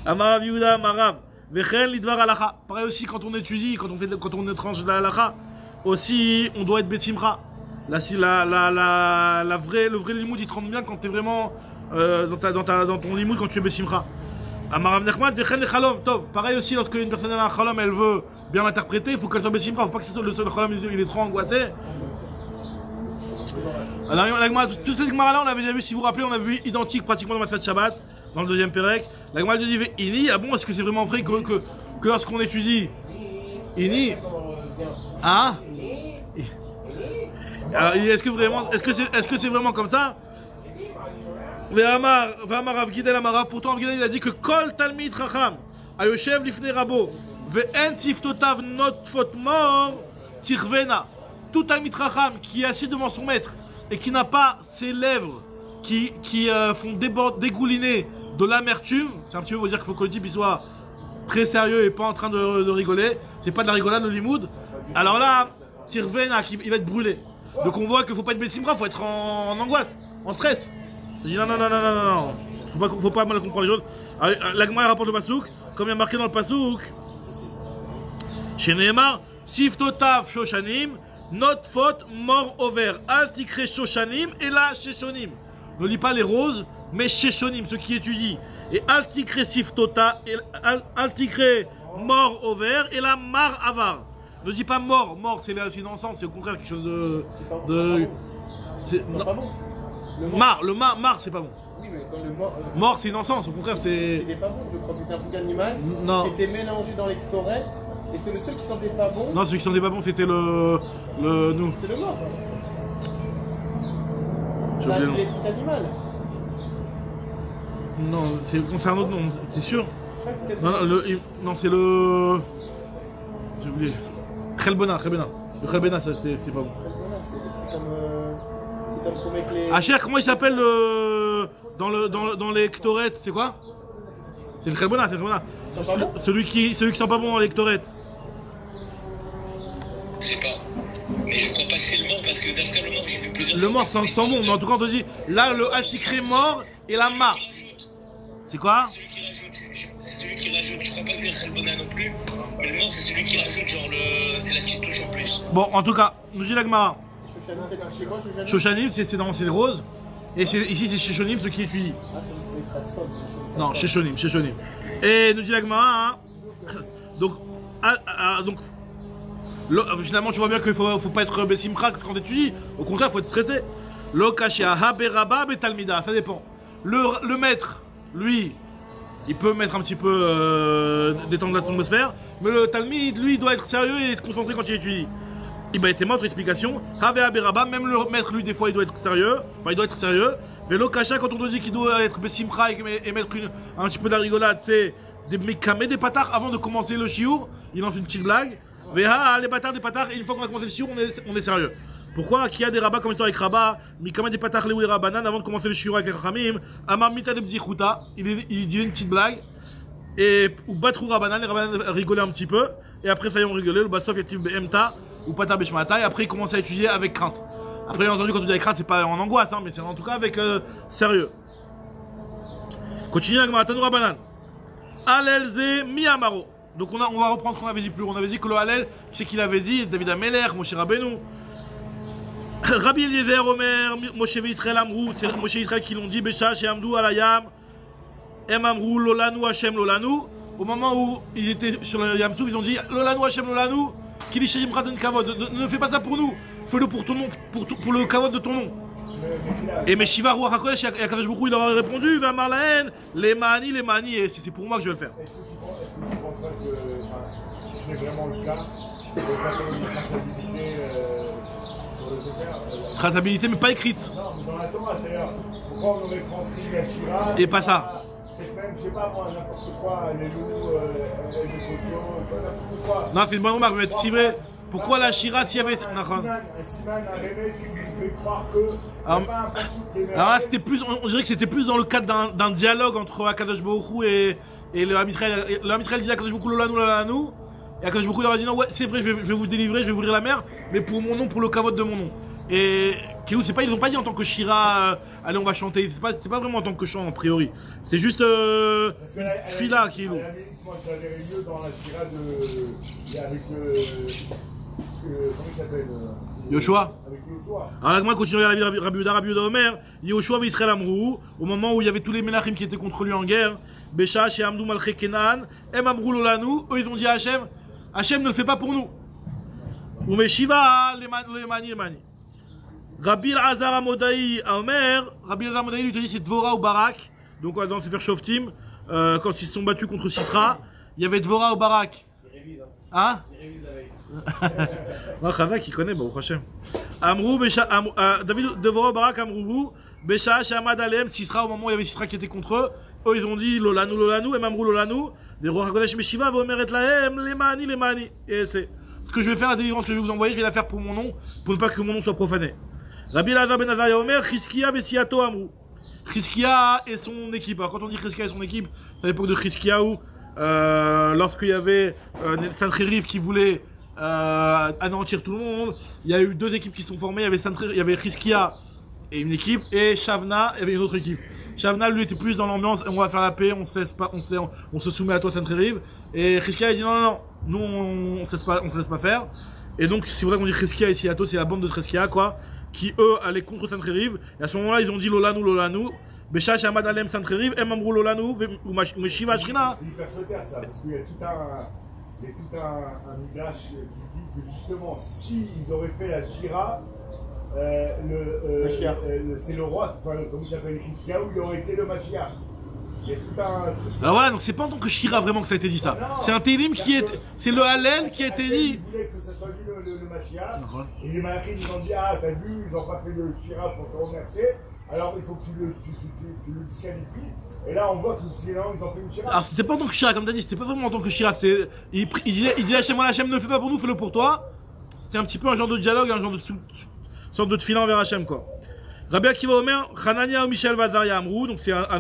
Amarav Yehuda, Amarav, Vechen lidvar halacha. Pareil aussi quand on étudie, quand on étrange la halacha, aussi on doit être besimcha. Là, si le vrai limoud il te rend bien quand tu es vraiment dans ton limoud, quand tu es besimcha. Amarav Nachman, Vechen le chalom. Tov. Pareil aussi, lorsque une personne a un chalom, elle veut bien l'interpréter, il faut qu'elle soit besimcha. Il ne faut pas que le seul chalom il est trop angoissé. Alors, tout cette Gemara-là, on l'avait déjà vu, si vous vous rappelez, on a vu identique pratiquement dans Matzat Shabbat, dans le deuxième Pérec. La Gemara dit Ini, ah bon, est-ce que c'est vraiment vrai que lorsqu'on étudie Ini, hein? Alors, est-ce que c'est vraiment comme ça? Ve'amar Rav Gidel Amarav, pourtant Rav Gidel il a dit que Kol Talmid Chacham, Ayoshev Lifnei Rabo, Ve'en Tiftotav Notfot Mor, Tirvena. Tout Talmid Chacham qui est assis devant son maître et qui n'a pas ses lèvres qui font dégouliner de l'amertume, c'est un petit peu pour dire qu'il faut que le type il soit très sérieux et pas en train de rigoler, c'est pas de la rigolade de limoud. Alors là, Tirvena, il va être brûlé. Donc on voit qu'il faut pas être Bessimra, il faut être en angoisse, en stress. Je dis non. Faut pas mal comprendre les choses. La Gemara rapporte le Pasouk, comme il y a marqué dans le Pasouk. Chez Nehemar, Siftotav Shoshanim, not faute, mort au vert. Altikre Shoshanim et la Sheshonim. Ne lis pas les roses, mais Sheshonim, ceux qui étudient. Et Altikre Siftota, Altikre mort au vert et la Mar Avar. Ne dis pas mort, c'est une encens, c'est au contraire quelque chose de c'est pas bon. Le mar, c'est pas bon. Oui, mais quand le mort, c'est une encens, au contraire, c'est. C'était pas bon, je crois que c'était un truc animal. Non. Qui était mélangé dans les xorettes, et c'est le seul qui sentait pas bon. Non, celui qui sentait pas bon, c'était nous. C'est le mort. J'ai oublié le nom. Les trucs animaux. Non, c'est un autre nom, t'es sûr? Non, c'est le. J'ai oublié. Khelbena. Le Khelbena, ça c'était pas bon. C'est comme qu'on met que les. Cher, comment il s'appelle dans les Ktorettes? C'est quoi? C'est le Khelbena, celui qui sent pas bon dans les Ktorettes. Je sais pas. Mais je crois pas que c'est le mort parce que d'après le mort, j'ai vu plusieurs. Le mort sent bon, mais en tout cas, on te dit là le Altikre mort et la mar. C'est quoi? C'est celui qui rajoute. Je crois pas que c'est le Khelbena non plus. Mais le mort, c'est celui qui rajoute, genre c'est la petite touche en plus. Bon, en tout cas, nous dit la Gemara. Shoshanim, c'est les roses. Et ici, c'est Sheshonim, ceux qui étudient. Non, Sheshonim. Et nous dit la Gemara, hein. Donc, finalement, tu vois bien qu'il faut pas être Bessimcha quand tu étudies. Au contraire, il faut être stressé. Lokashia Haberaba Betalmida, ça dépend. Le maître, lui, il peut mettre un petit peu détendre l'atmosphère, mais le Talmid, lui, il doit être sérieux et être concentré quand il étudie. Il m'a été montre explication. Haberaba, même le maître, lui, des fois, il doit être sérieux. Enfin, il doit être sérieux. Mais Lokasha, quand on te dit qu'il doit être Bessimcha et mettre un petit peu de la rigolade, c'est des mécamés, des patards avant de commencer le chiour. Il lance une petite blague. Veha, les bâtards des patards, et une fois qu'on a commencé le chiour, on est sérieux. Pourquoi? Qu'il y a des rabats comme histoire avec Rabat, Mikama des patards, les rabanan, avant de commencer le chiour avec les Chachamim, Amar Mita de Bdichuta, il disait une petite blague, et ou Batrou rabanan, les rabanan rigolaient un petit peu, et après ça y est, on rigolait, le Basof Yativ Behemta, ou Pata Beshmata, et après il commence à étudier avec crainte. Après, bien entendu, quand on dit avec crainte, c'est pas en angoisse, hein, mais c'est en tout cas avec sérieux. Continue avec Maratanu Rabanan. Alelze Miyamaro. Donc on va reprendre ce qu'on avait dit plus. On avait dit que le Hallel, qui c'est qu'il avait dit? David Ameler, Moshe Rabbeinu. Rabbi Eliezer, Omer, Moshe Israël Amrou, c'est Moshe Israël qui l'ont dit, Bécha, chez Amdou, Alayam, Em Amrou, Lolanu, Hachem, Lolanu. Au moment où ils étaient sur le Yamsouf, ils ont dit, Lolanu, Hachem, Lolanu, Kili Shayim Raden Kavod, ne fais pas ça pour nous, fais-le pour ton nom, pour le Kavod de ton nom. Et Meshiva Ruach HaKodesh, Akadosh Baruch Hu, il leur a répondu, va Marlaen, les Mani, et c'est pour moi que je vais le faire. Est-ce que tu penses pas que, si c'est vraiment le cas, il y a une traçabilité sur le Sefer Traçabilité, mais pas écrite. Non, mais dans la Torah, c'est-à-dire, pourquoi on aurait transcrit la Shira et pas ça? Peut-être même, je sais pas moi, n'importe quoi, les loups, les cochons, n'importe quoi. Non, c'est une bonne remarque, mais si vrai, pourquoi la Shira s'il y avait. Un siman, un remède qui nous fait croire que. Alors là, c'était plus, on dirait que c'était plus dans le cadre d'un dialogue entre Akadosh Baruch Hu et le Ham Israël. Le Ham Israël disait à Akadosh Baruch Hu, Lolanu, et Akadosh Baruch Hu leur a dit non, ouais, c'est vrai, je vais vous délivrer, je vais vous ouvrir la mer, mais pour mon nom, pour le kavod de mon nom. Et c'est pas, ils ont pas dit en tant que Shira, allez, on va chanter. C'est pas vraiment en tant que chant, a priori. C'est juste Fila qui est lourd. Moi, je l'avais mieux dans la Shira avec comment il s'appelle Yoshua. Avec Yoshua. Alors là, moi, continue à la vie Rabbi Yehuda Omer, Yoshua et Israël Amrou, au moment où il y avait tous les Menachim qui étaient contre lui en guerre, Bécha, chez Amdou Malché Kenan, Em Amrou Lolanu, eux ils ont dit à Hachem ne le fait pas pour nous. Ou Meshiva, les mani. Rabbi Elazar Amodaï Omer, Rabbi Elazar Amodaï lui te dit c'est Dvora ou Barak. Donc dans le Sefer Shoftim, quand ils se sont battus contre Sisra, il y avait Dvora ou Barak. Il révise, Hein? Il révise la veille. Non, Chavak il connaît, bah au Hachem. Amrou, David Dvora ou Barak, Amrou, Besha, Shamad Alem, Sisra, au moment où il y avait Sisra qui était contre eux, eux ils ont dit Lolanu, Lolanu, et Amrou Lolanu, des Roch HaKodesh Meshiva, Vomer et Lahem, Lemani, Lemani. Et c'est ce que je vais faire, la délivrance que je vais vous envoyer, je vais la faire pour mon nom, pour ne pas que mon nom soit profané. Rabbi Elazar ben Azariah Omer, Chizkia Vesiato Amrou. Chizkia et son équipe. Alors quand on dit Chizkia et son équipe, c'est à l'époque de Chizkia où, lorsqu'il y avait Sancheriv qui voulait anéantir tout le monde, il y a eu deux équipes qui sont formées. Il y avait Chizkia et une équipe, et Shavna, il y avait une autre équipe. Shavna lui était plus dans l'ambiance, on va faire la paix, on se soumet à toi Sancheriv. Et Chizkia il dit non, nous on se laisse pas faire. Et donc c'est vrai qu'on dit Chizkia et Siato, c'est la bande de Chizkia quoi, qui eux allaient contre Sancheriv. Et à ce moment-là ils ont dit Lolanu, Lolanu. Besha Shamad Alem Sancheriv, Emamrou Lolanu, ou Meshiva Shrina. C'est hyper sauter ça, parce qu'il y a tout un midrash qui dit que justement, s'ils auraient fait la Shira, c'est le roi, enfin, comment il s'appelle, Chizkia, où il aurait été le Mashiach. Il y a tout un truc. Alors voilà, donc c'est pas en tant que Shira vraiment que ça a été dit ça. C'est un Télim qui est. C'est le Hallel qui a été dit. Ils voulaient que ça soit lui le Mashiach. Et les Malachim ils ont dit ah, t'as vu, ils ont pas fait de Shira pour te remercier. Alors il faut que tu le disqualifies. Et là on voit que sinon ils ont fait une Shira. Alors c'était pas en tant que Shira, comme t'as dit, c'était pas vraiment en tant que Shira. Il disait Hachem, voilà, Hachem ne le fait pas pour nous, fais-le pour toi. C'était un petit peu un genre de dialogue, un genre de sorte de tefila envers Hachem quoi. Rabbi Akiva Omer, Hanania ou Michel Vazaria Amrou, donc c'est à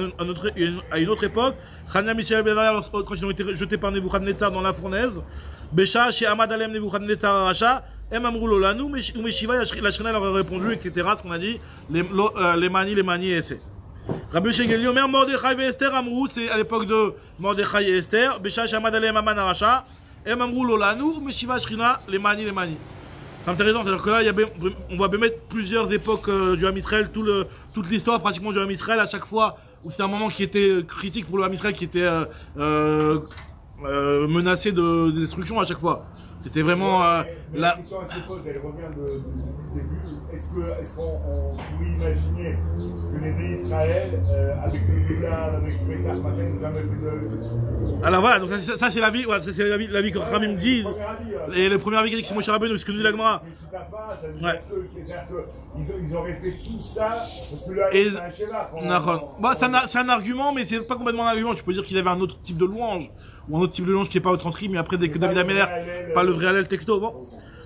une autre époque. Hanania et Michel Vazaria, quand ils ont été jetés par Nebuchadnezzar dans la fournaise. Besha, chez Amad Alem Nebuchadnezzar Aracha, Em Amrou Lolanu, ou Meshiva, la Shrina leur a répondu, etc. Ce qu'on a dit, les mani et c'est. Rabbi Shegeli Omer, Mordechai et Esther Amrou, c'est à l'époque de Mordechai et Esther. Besha, chez Amad Alem Aman Aracha, Em Amrou Lolanu, ou Meshiva Shrina, les mani. C'est intéressant, c'est-à-dire que là, on va mettre plusieurs époques du Ham Israël, toute l'histoire pratiquement du Ham Israël, à chaque fois où c'était un moment qui était critique pour le Ham Israël, qui était menacé de destruction à chaque fois. C'était vraiment mais la question elle se pose, elle revient du début. Est-ce qu'on pourrait imaginer que les pays Israël, avec le Goula, avec Pessah, machin, ils n'ont jamais fait de. Alors voilà, donc ça c'est l'avis, voilà, c'est l'avis que Ramim me disent. Et le premier avis qui dit que c'est Moshe Rabbeinu, ce que nous dit la Gemara. C'est super sympa, ça veut dire qu'ils auraient fait tout ça, parce que là, c'est un schéma. C'est un argument, mais c'est pas complètement un argument. Tu peux dire qu'ils avaient un autre type de louange, ou un autre type de louange qui n'est pas transcrit, mais après dès que David Améler, pas le vrai Hallel texto. Bon.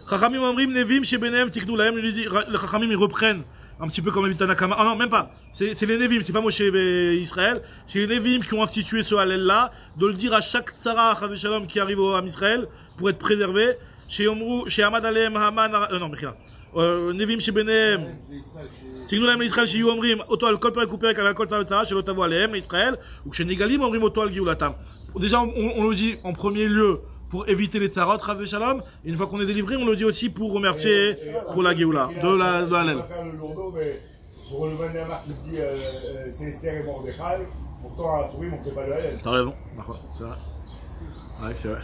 Chachamim Amrim Nevim chez Benem Tiknou Lahem, lui dit, les Chachamim ils reprennent un petit peu comme la Tanakama. Ah non, même pas. C'est les Nevim, c'est pas Moshe et Israël. C'est les Nevim qui ont institué ce Hallel là, de le dire à chaque Tzara Chavé Shalom qui arrive au Ham Israël pour être préservé. Chez Amad Alem Haman, non, Mechila. Nevim chez Benem. Tiknou Lahem l'Israël chez Yomrim, Oto al Kol Perek Uperek al Kol Tzara chez l'Otavo Alehem l'Israël, ou chez Negalim Omrim Oto al Giulatam. Déjà, on le dit en premier lieu pour éviter les tsarot, Rav Shalom, et une fois qu'on est délivré, on le dit aussi pour remercier pour la Géoula, de la Hallel. On va faire le lourdeau, mais pour le Vandermark qui dit c'est Esther et Mordechai, pourtant à Purim on ne fait pas le Hallel. T'as raison, c'est vrai. Ouais, c'est vrai.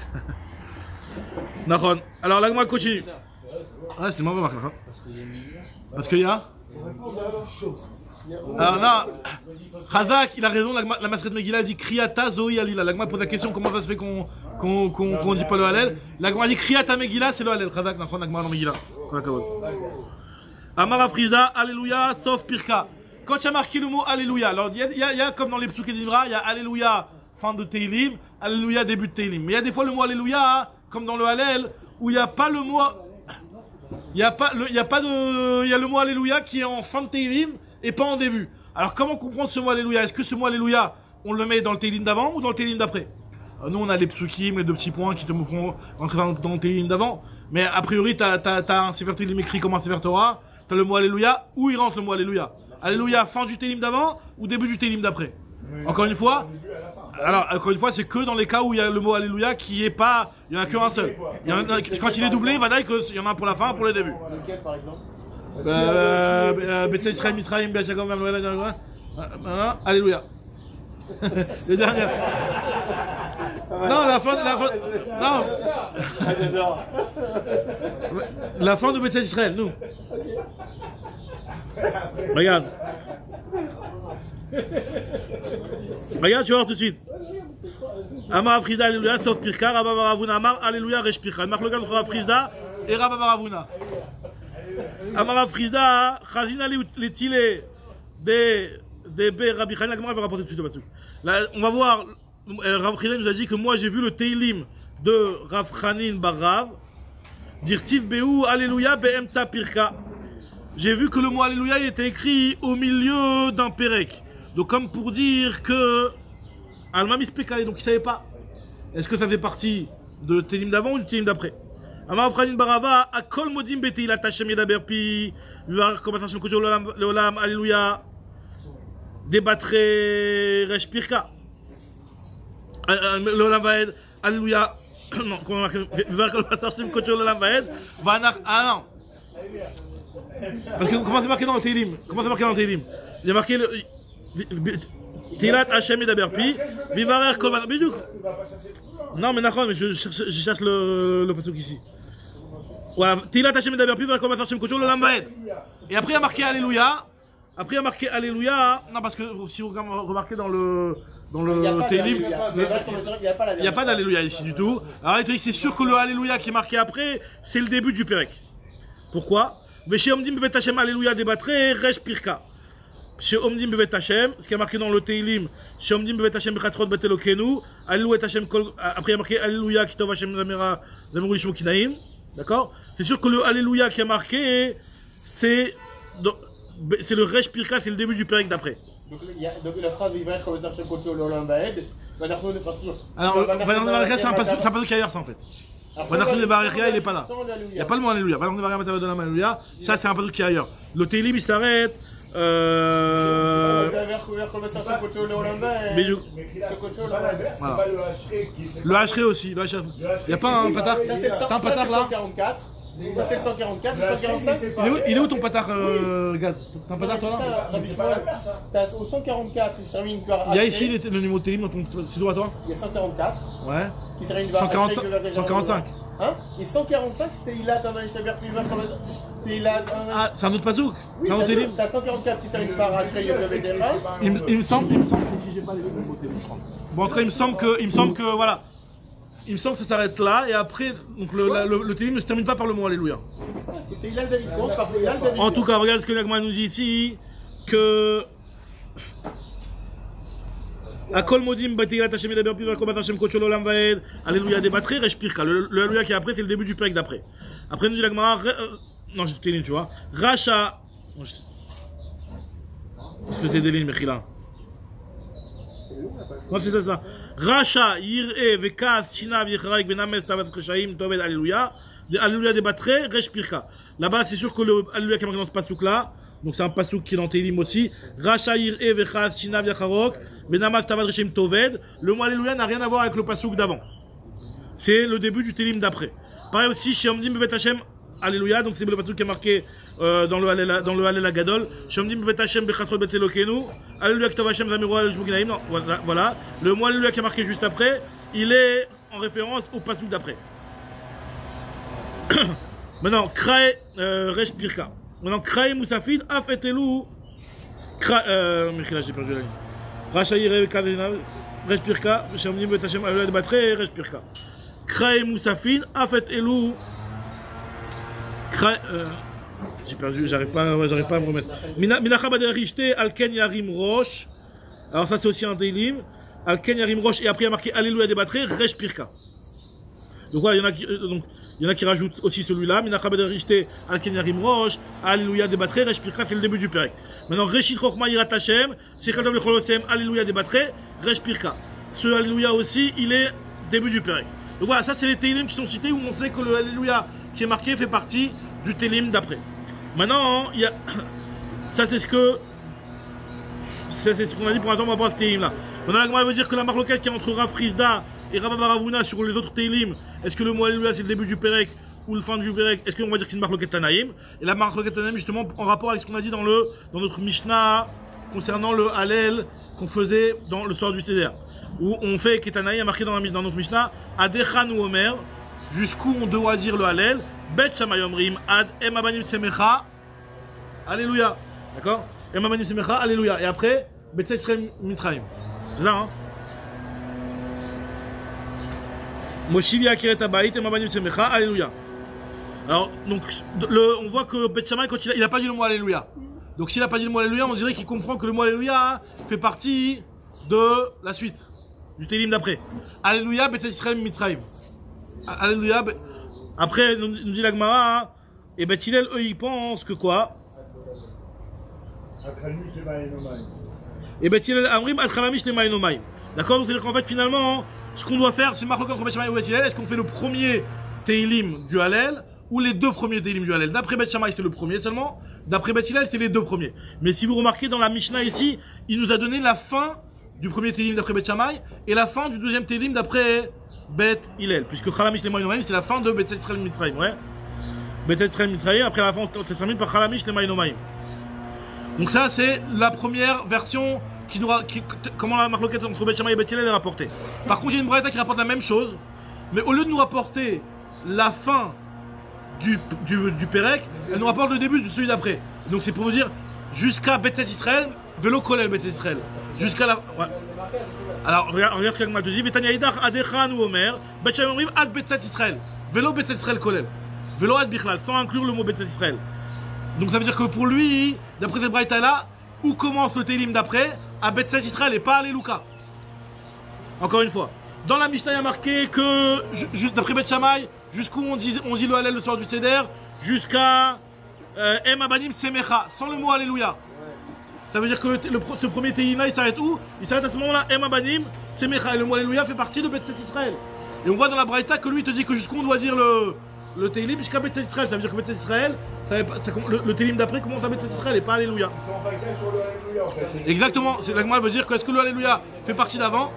Nahon. Alors la Gemara continue. Ah, c'est mauvais, Marc. Parce qu'il y a. Alors non, Chazak, il a raison, la Masret Megillah dit Kriyata Zohi Alila. La Gemara pose la question comment ça se fait qu'on dit pas le Hallel. La Gemara dit Kriyata Megillah, c'est le Hallel. Chazak, la Gemara dans Megillah. Amar Afriza, Alléluia, sauf Pirka. Quand il y a marqué le mot Alléluia, alors il y a comme dans les Psuké d'Ivra, il y a Alléluia, fin de Teilim, Alléluia, début de Teilim. Mais il y a des fois le mot Alléluia, comme dans le Hallel, où il n'y a pas le mot. Il y a le mot Alléluia qui est en fin de Teilim et pas en début. Alors comment comprendre ce mot Alléluia? Est-ce que ce mot Alléluia, on le met dans le Teilim d'avant ou dans le Teilim d'après? Nous on a les psukim, les deux petits points qui te font rentrer dans le Teilim d'avant. Mais a priori t'as un Sefer Teilim écrit comme un Sefer Torah, t'as le mot Alléluia, où il rentre le mot Alléluia? Alléluia fin du Teilim d'avant ou début du Teilim d'après? Encore une fois, c'est que dans les cas où il y a le mot Alléluia qui est pas, il y en a qu'un seul. Quand il est doublé, il va dire qu'il y en a un pour la fin, pour le début. Lequel par exemple? Bethel Israël Misraïm Be'achagom Alléluia. Le dernier. Non, la fin. Non. J'adore. La fin de Bethel Israël, nous. Regarde. Regarde, tu vas voir tout de suite. Amar Frisda, Alléluia, sauf Pirka, Rabba Baravuna, Amar, Alléluia, Resh Pirka. Marque le cas entre Frisda et Rabba Baravuna. Amar Frisda, Chazina Letile, de Rabbi Chana, comment elle va rapporter tout de suite le passage. Là, on va voir, Rav Frisda nous a dit que moi j'ai vu le Teilim de Rav Chanin Bar Rav, Dirtiv Behu, Alléluia, Be'emtsa Pirka. J'ai vu que le mot Alléluia il était écrit au milieu d'un Pérec. Donc comme pour dire que Alma Mispekale, donc il ne savait pas. Est-ce que ça fait partie de Télim d'avant ou du Télim d'après? Amar Franin Barava, Akol Modim Beteilat Hashem Yedaber Pi, Vivar Komat Hashem Kocho Leolam, Alléluia, Débattre Resh Pirka. Leolam Vaed, Alléluia. Non, comment marquer? Vivar Komat Hashem Kocho Leolam Vaed, Vanach. Ah non. Parce que comment c'est marqué dans le Télim? Comment c'est marqué dans le Télim? Il y a marqué le. Tilat Hashem Yedaber Pi, Vivarer Kol Matam. Non, mais d'accord, mais je cherche le passage ici. Voilà, Tilat Hashem Yedaber Pi, Vivarer Kol Matam Hashem Kocho Leolam Vaed. Et après il y a marqué Alléluia. Après il y a marqué Alléluia. Non, parce que si vous remarquez dans le Télim, il n'y a pas d'Alléluia ici du tout. Alors il te dit que c'est sûr que le Alléluia qui est marqué après, c'est le début du Pérec. Pourquoi? Mais chez Omdim Bevet Hashem Alléluia Débattre, Resh Pirka. Chez Omdim Bevet Hashem, ce qui est marqué dans le Teilim, chez Omdim Bevet Hashem Bechatzrot Betelokenu, Alléluia Hashem Kol, après il y a marqué Alléluia Kitov Hashem Zamera Zamru Lishmo Kinaim, d'accord? C'est sûr que le Alléluia qui est marqué, c'est le Resh Pirka, c'est le début du Pérec d'après. Donc la phrase Vivarer Kol Matam Hashem Kocho Leolam Vaed, alors, c'est un passage qui est ailleurs, ça en fait. Vanachnu Levarecha, il n'est pas là. Il n'y a pas le mot Alléluia. Vanachnu Levarecha, Matavadolam Alléluia. Ça, c'est un passage qui est ailleurs. Le Teilim, il s'arrête. Mais voilà. Le Hachré aussi. Il n'y a pas un patard. T'as un patard là? Ça c'est le 144, le 145. Il est où ton patard, Gaz? T'as un patard toi là? T'as au 144, il se termine par. Il y a ici le numéro de Télim dans ton silo à toi? Il y a 144. Ouais. Qui se termine par 145. Hein? Et 145, Teilat Hashem Yedaber Pi. Ah, c'est un autre pasouk? Oui, c'est un autre Télim? T'as 144 qui se termine par Hachré Yosef. Il me semble que j'ai pas les numéros Télim. Bon, en tout cas, il me semble que voilà. Il me semble que ça s'arrête là, et après, donc le Télim ne se termine pas par le mot Alléluia. En tout cas, regarde ce que l'Agma nous dit ici, que Akol Modim Batilat Hashem Yedaber Pi, Vakomat Hashem Kocho Leolam Vaed, Alléluia Débattre, Resh Pirka. Le Alléluia qui est après, c'est le début du Pérec d'après. Après, nous dit l'Agma, non, j'ai Télim, tu vois. Racha. Est-ce que t'es Télim, Mechila? Comment c'est ça? Racha, Yir'e, Vekat, Shinav, Yecharaik, Venames, Tavat, Keshaim, Toved, Alléluia. Alléluia Débattre, Resh Pirka. Là-bas, c'est sûr que le Alléluia qui est marqué dans ce pasouk là, donc c'est un pasouk qui est dans Télim aussi. Racha, Yir'e, Vekat, Shinav, Yecharok, Venamas, Tavat, Keshaim, Toved. Le mot Alléluia n'a rien à voir avec le pasouk d'avant. C'est le début du Télim d'après. Pareil aussi, chez Omdim Bevet Hashem, Alléluia, donc c'est le pasouk qui est marqué dans le Hallel Gadol. Shomdim Bevet Hashem Bechatzrot Betelokenu. Alléluia Kitov Hashem Zamero Lishmo Kinaim. Non, voilà. Le mot Alléluia qui est marqué juste après, il est en référence au pasouk d'après. Maintenant, Krae Resh Pirka. Maintenant, Krae Moussafid Afetelu. Mechila, j'ai perdu la ligne. Racha Yir'e Kadena Resh Pirka. Shomdim Bevet Hashem Alléluia Débattre Resh Pirka. Krae Moussafid Afetelu. J'ai perdu, j'arrive pas à me remettre. Minacha Baderishte, Alken Yarim Rosh. Alors ça c'est aussi un Télim. Alken Yarim Rosh, et après il y a marqué Alléluia Débattre, Resh Pirka. Donc voilà, il y en a qui rajoutent aussi celui-là. Minacha Baderishte, Alken Yarim Rosh, Alléluia Débattre, Resh Pirka, c'est le début du Pérec. Maintenant, Reshit Chochma Yirat Hashem, Sechadov Lecholosem, Alléluia Débattre, Resh Pirka. Ce Alléluia aussi, il est début du Pérec. Donc voilà, ça c'est les Télim qui sont cités où on sait que le Alléluia qui est marqué fait partie du Télim d'après. Maintenant, il y a... ça c'est ce qu'on a dit pour l'instant par rapport à ce Télim là. Maintenant, la Gemara veut dire que la marloquette qui est entre Rav Frisda et Rabba Baravuna sur les autres Télim, est-ce que le mot Alléluia c'est le début du Pérec ou le fin du Pérec? Est-ce qu'on va dire que c'est une marloquette Tanaïm? Et la marloquette Tanaïm justement en rapport avec ce qu'on a dit dans notre Mishnah concernant le Hallel qu'on faisait dans le soir du Seder, où on fait Ketanaïm a marqué dans notre Mishnah Adechan ou Omer, jusqu'où on doit dire le Hallel. Bet Shamayomrim Ad Emabanim Semecha. Alléluia. D'accord? Ema Banim Semecha, Alléluia. Et après, Betzat Israël Mitzrayim. C'est ça, hein? Moshivi Akiret Abayit, Ema Banim Semecha, Alléluia. Alors, donc, on voit que Beth Shammai, quand il n'a pas dit le mot Alléluia. Donc, s'il n'a pas dit le mot Alléluia, on dirait qu'il comprend que le mot Alléluia fait partie de la suite, du Télim d'après. Alléluia, Betzat Israël Mitzrayim. Alléluia. Après, nous dit la Gemara, et Beth Hillel, eux, ils pensent que quoi? Et Beth Hillel Amrim, Al-Khalamish Lemaïnomaïm. D'accord? Donc, c'est-à-dire qu'en fait, finalement, ce qu'on doit faire, c'est marqué entre Beth Shammai et Beth Hillel. Est-ce qu'on fait le premier Télim du Hallel ou les deux premiers Télim du Hallel? D'après Beth Shammai, c'est le premier seulement. D'après Beth Hillel, c'est les deux premiers. Mais si vous remarquez dans la Mishnah ici, il nous a donné la fin du premier Télim d'après Beth Shammai et la fin du deuxième Télim d'après Beth Hillel. Puisque Khalamish Lemaïnomaïm, c'est la fin de Betzat Israël Mitzrayim. Ouais? Betzat Israël Mitzrayim, après la fin, ça se termine par Khalamish Lemaïnomaïm. Donc ça, c'est la première version comment la marloquette entre Beth Shammai et Beth Hillel est rapportée. Par contre, il y a une braïta qui rapporte la même chose, mais au lieu de nous rapporter la fin du Pérec, elle nous rapporte le début de celui d'après. Donc c'est pour nous dire jusqu'à Betzat Israël, Velo Kolel Betzat Israël. Jusqu'à la. Ouais. Alors regarde ce qu'Agma te dit. Vetania Idach Adechan ou Omer, Beth Shammai Omrim Ad Betzat Israël. Velo Betzat Israël Kolel. Velo Ad Bichlal, sans inclure le mot Betzat Israël. Donc ça veut dire que pour lui, d'après cette braïta là, où commence le Télim d'après, à Betzat Israël et pas à Lelouka. Encore une fois. Dans la Mishnah, il y a marqué que, d'après Beth Shammai, jusqu'où on dit le Hallel le soir du Seder, jusqu'à Ema Banim Semecha, sans le mot Alléluia. Ça veut dire que ce premier Télim là, il s'arrête où? Il s'arrête à ce moment-là, Ema Banim Semecha. Et le mot Alléluia fait partie de Betzat Israël. Et on voit dans la braïta que lui, il te dit que jusqu'où on doit dire le Télim jusqu'à Betzat Israël. Ça veut dire que Betzat Israël, le Télim d'après commence à Betzat Israël et pas Alléluia. Ils sont en vacances sur le Alléluia en fait. Exactement, c'est là que moi, elle veut dire que est-ce que le Alléluia fait partie d'avant?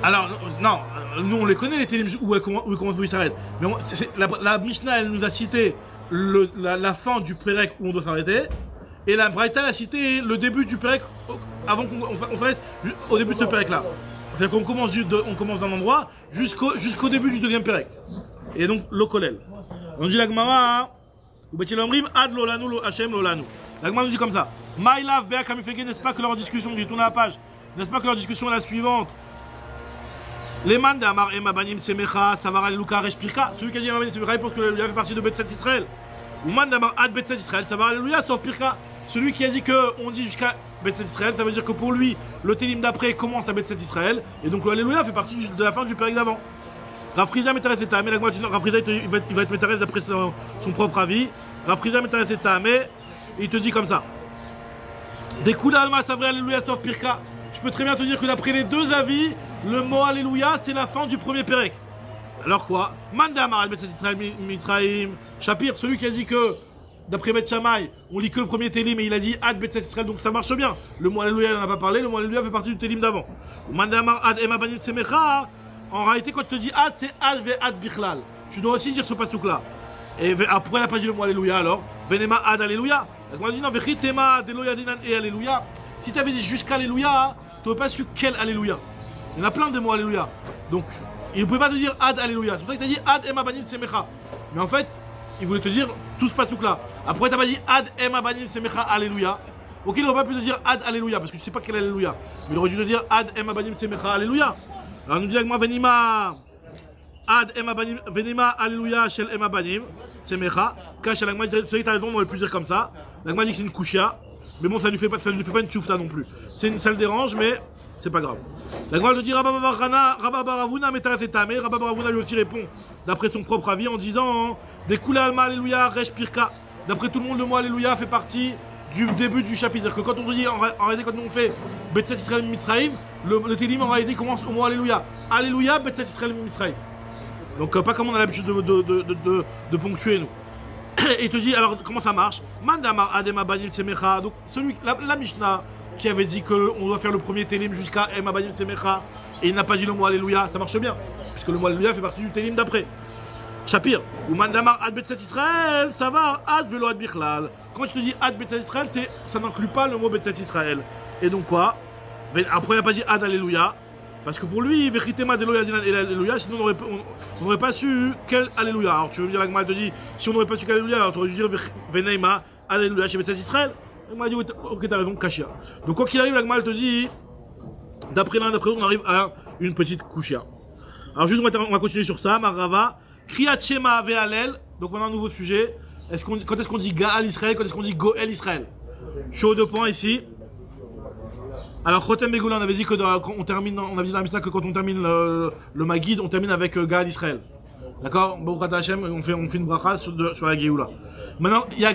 Alors, non, nous on les connaît les Télim où il commence, où il s'arrête. Mais la Mishnah, elle nous a cité la fin du Pérec où on doit s'arrêter. Et la Braïta, elle a cité le début du Pérec avant qu'on s'arrête au début de ce Pérec là. C'est-à-dire qu'on commence d'un endroit jusqu'au début du deuxième Pérec. Et donc, le Kolel. On dit la Gemara, ou Beth Hillel Omrim, Ad Lolanu Lo Hashem Lolanu. La Gemara nous dit comme ça. My love, Béa Kamifege, n'est-ce pas que leur discussion, j'ai tourné la page, n'est-ce pas que leur discussion est la suivante? Les man d'Amar Ema Banim Semecha, Savara Lelouka Reshpirka. Celui qui a dit Ema Banim Semecha, il pense que l'Alléluia fait partie de Betzat Israël. Ou man d'Amar Ad Betzat Israël, Savara Lelouia sauf Pirka. Celui qui a dit qu'on dit jusqu'à Betzat Israël, ça veut dire que pour lui, le Télim d'après commence à Betzat Israël. Et donc l'Alléluia fait partie de la fin du Pérec d'avant. Rafrida Metares et Tahamé, la Gemara dit non, Rafrida il va être Metares d'après son propre avis. Rafrida Metares et Tahamé, il te dit comme ça. Des coups d'Alma, ça vrai Alléluia sauf Pirka. Je peux très bien te dire que d'après les deux avis, le mot Alléluia c'est la fin du premier Pérec. Alors quoi? Manda Amar Betzat Israël Mitzrayim. Shapir, celui qui a dit que d'après Beth Shammai, on lit que le premier Télim et il a dit Ad Betzat Israël, donc ça marche bien. Le mot Alléluia, il n'en a pas parlé, le mot Alléluia fait partie du Télim d'avant. Manda Amar Ad Ema Banim Semecha. En réalité, quand je te dis Ad, c'est Ad ve Ad Bichlal. Tu dois aussi dire ce pasouk là. Et pourquoi il n'a pas dit le mot Alléluia alors? Venema Ad Alléluia. On dit non, Vechitema Deloya Dinan et Alléluia. Si tu avais dit jusqu'à Alléluia, tu n'aurais pas su quel Alléluia. Il y en a plein de mots Alléluia. Donc, il ne pouvait pas te dire Ad Alléluia. C'est pour ça qu'il t'a dit Ad Ema Banim Semecha. Mais en fait, il voulait te dire tout ce pasouk là. Après, tu n'as pas dit Ad Ema Banim Semecha Alléluia. Ok, il n'aurait pas pu te dire Ad Alléluia parce que tu ne sais pas quel Alléluia. Mais il aurait dû te dire Ad Ema Banim Semecha Alléluia. Alors, nous dit avec moi Venima Ad Ema Banim Venima Alléluia Shel Ema Banim Semecha. Cache à l'agma, c'est vrai que tu as raison, on aurait pu dire comme ça. L'agma dit que c'est une kushia. Mais bon, ça ne lui fait pas une tchoufta non plus. Ça le dérange, mais c'est pas grave. La Gemara te dit Rabba Baravuna Metaras et Tamé. Rabba Baravuna lui aussi répond d'après son propre avis en disant des Kula Alma Alléluia Resh Pirka. D'après tout le monde, le mot Alléluia fait partie du début du chapitre. C'est-à-dire que quand on dit, en réalité, quand on fait Betzat Israël Mitzrayim, le Télim en réalité commence au mot Alléluia. Alléluia Betzat Israël Mitzrayim. Donc, pas comme on a l'habitude de ponctuer nous. Et il te dit, alors comment ça marche? Mandamar Adema Banim Semecha. Donc, la Mishnah qui avait dit qu'on doit faire le premier Télim jusqu'à Ema Banim Semecha, et il n'a pas dit le mot Alléluia, ça marche bien, puisque le mot Alléluia fait partie du Télim d'après. Shapir, ou Mandamar Ad Betzat Israël, ça va, Ad Velo Ad Bichlal. Quand je te dis Ad Betzat Israël, ça n'inclut pas le mot Betzat Israël. Et donc quoi? Après, il n'a pas dit Ad Alléluia. Parce que pour lui, Vechitema Deloya Dinan et Alléluia, sinon on n'aurait pas su quel Alléluia. Alors tu veux me dire, la Gemara te dit, si on n'aurait pas su quel Alléluia, alors tu aurais dû dire Veneima Alléluia, chez Bethel Israël. Il m'a dit, ok, t'as raison, Kashia. Donc, quoi qu'il arrive, la Gemara, elle te dit, d'après l'un, d'après l'autre, on arrive à une petite Kushia. Alors, juste, on va continuer sur ça. Marava, Kriyat Shema Ve'alel. Donc, maintenant, un nouveau sujet. Quand est-ce qu'on dit Gaal Israël? Quand est-ce qu'on dit Goel Israël? Chaud de points ici. Alors, Chotem Begoula, on avait dit que quand on termine, on avait dit dans la Mishnah que quand on termine le Magid, on termine avec Gaal Israël. D'accord? Baruch Hashem, on fait une bracha sur la Géoula. Maintenant, il y a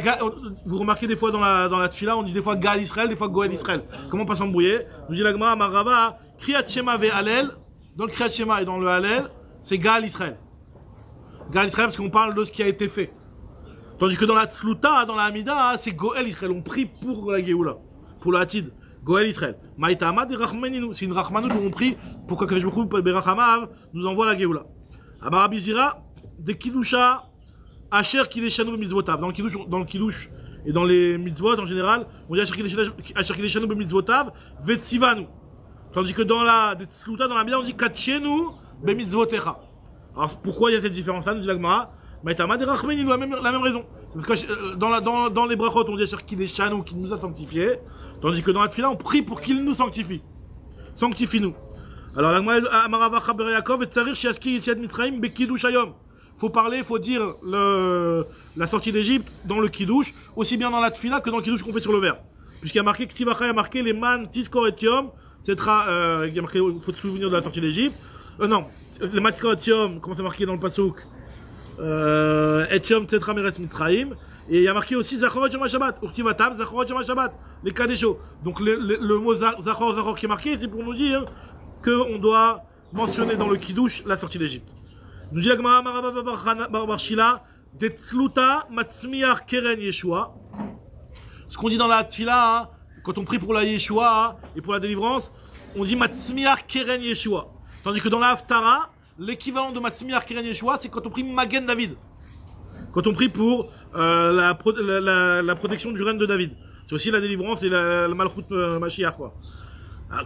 vous remarquez des fois dans la Tfila, on dit des fois Gaal Israël, des fois Goel Israël. Comment pas s'embrouiller? Nous dit la Gemara, Marava, Kriyat Shema Ve'alel. Dans le Kriyat Shema et dans le Halel, c'est Gaal Israël. Gaal Israël parce qu'on parle de ce qui a été fait. Tandis que dans la Tzluta, dans la Hamida, c'est Goel Israël. On prie pour la Géoula, pour le Hatid. Goel Israël. Maïtama de Rachmaninu. C'est une Rachmanou où on prie pour que Kadosh Baruch Hu Berachamav nous envoie la Géoula. Amar Abizira, de Kidusha, Asher Kideshanu B'mitzvotav. Dans le Kiddush et dans les mitzvot en général, on dit Asher Kideshanu B'mitzvotav, Vetsivanu. Tandis que dans la Tzluta, dans la Hamida, on dit Katchenu B'mitzvotecha. Alors pourquoi il y a cette différence-là, nous dit la Gemara? Maïtama de Rachmaninu, la même raison. Parce que dans les brachot, on dit Asher Kideshanu, qui nous a sanctifiés. Tandis que dans la Tfila, on prie pour qu'il nous sanctifie. Sanctifie-nous. Alors, la Gemara Amarava Chaber Yaakov et Tsarir Shiaski Yetziat Mitzrayim Bekidush Hayom. Faut parler, faut dire la sortie d'Égypte dans le Kiddush, aussi bien dans la Tfila que dans le Kiddush qu'on fait sur le verre. Puisqu'il y a marqué Ktivacha, il y a marqué les man Tiskor et Yom, il y a marqué, faut se souvenir de la sortie d'Égypte. Non, les man Tiskor et Yom, comment c'est marqué dans le Pasuk? Et Yom Tetra Meres Mitzrayim. Et il y a marqué aussi Zachor et Yom HaShabbat. Urtivatam, Zachor et Yom HaShabbat. Les Kadesho. Donc le mot Zachor qui est marqué, c'est pour nous dire qu'on doit mentionner dans le Kiddush la sortie d'Égypte. Nous dit la Gemara Barshila, des Tzluta Matzmiach Keren Yeshua. Ce qu'on dit dans la Tfila, hein, quand on prie pour la Yeshua et pour la délivrance, on dit Matzmiach Keren Yeshua. Tandis que dans la Haftara, l'équivalent de Matzmiach Keren Yeshua, c'est quand on prie Magen David. Quand on prie pour la protection du règne de David. C'est aussi la délivrance et la Malchut Mashiach, quoi.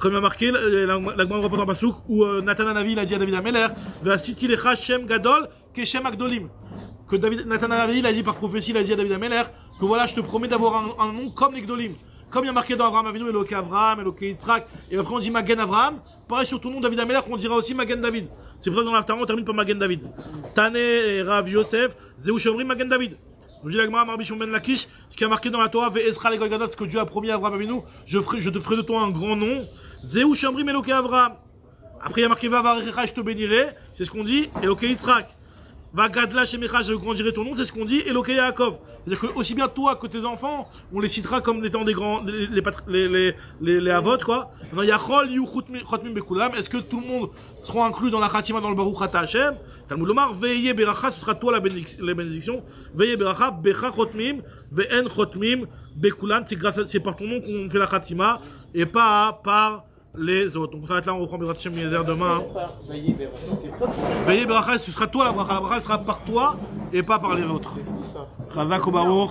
Comme il a marqué, la Gemara rapporte en Pasuk, où Nathan Hanavi il a dit à David Ameler, V'asiti lecha Shem Gadol Keshem Agdolim. Que Nathan Hanavi il a dit par prophétie, il a dit à David Ameler, que voilà, je te promets d'avoir un nom comme les Gdolim. Comme il y a marqué dans Abraham Avinu, Eloké Avraham, Eloké Yitzhak, et après on dit Magen Avraham, pareil sur ton nom David Ameler, on dira aussi Magen David. C'est pour ça que dans l'Haftarah on termine par Magen David. Tane et Rav Yosef, Zéou Shomrim Magen David. Nous dit la Gemara Marbi Shimon ben Lakish, ce qui a marqué dans la Torah, Ve'ezra le Gadol, ce que Dieu a promis à Abraham Avinu, je te ferai de toi un grand nom. Zéou Shomrim Eloké Avraham. Après il y a marqué Vavarecha, je te bénirai, c'est ce qu'on dit, Eloké Yitzhak. Va Gadla Shemecha, je grandirai ton nom, c'est ce qu'on dit, Eloké Yaakov. C'est-à-dire que aussi bien toi que tes enfants, on les citera comme étant des grands, les avot, quoi. Yachol, Yu, Chotmim, Bekulam. Est-ce que tout le monde sera inclus dans la Khatima, dans le Baruch Ata Hashem? Talmud Lomar, Veillez Beracha, ce sera toi les bénédictions. Veillez Beracha, Becha Chotmim, Ve'en Chotmim, Bekulam. C'est par ton nom qu'on fait la Khatima, et pas par les autres. Donc on s'arrête là, on reprend Bezrat Hashem Yezer demain. Veillez Beracha, ce sera toi la bracha. La bracha, elle sera par toi et pas par les autres. Chazak ou Baruch.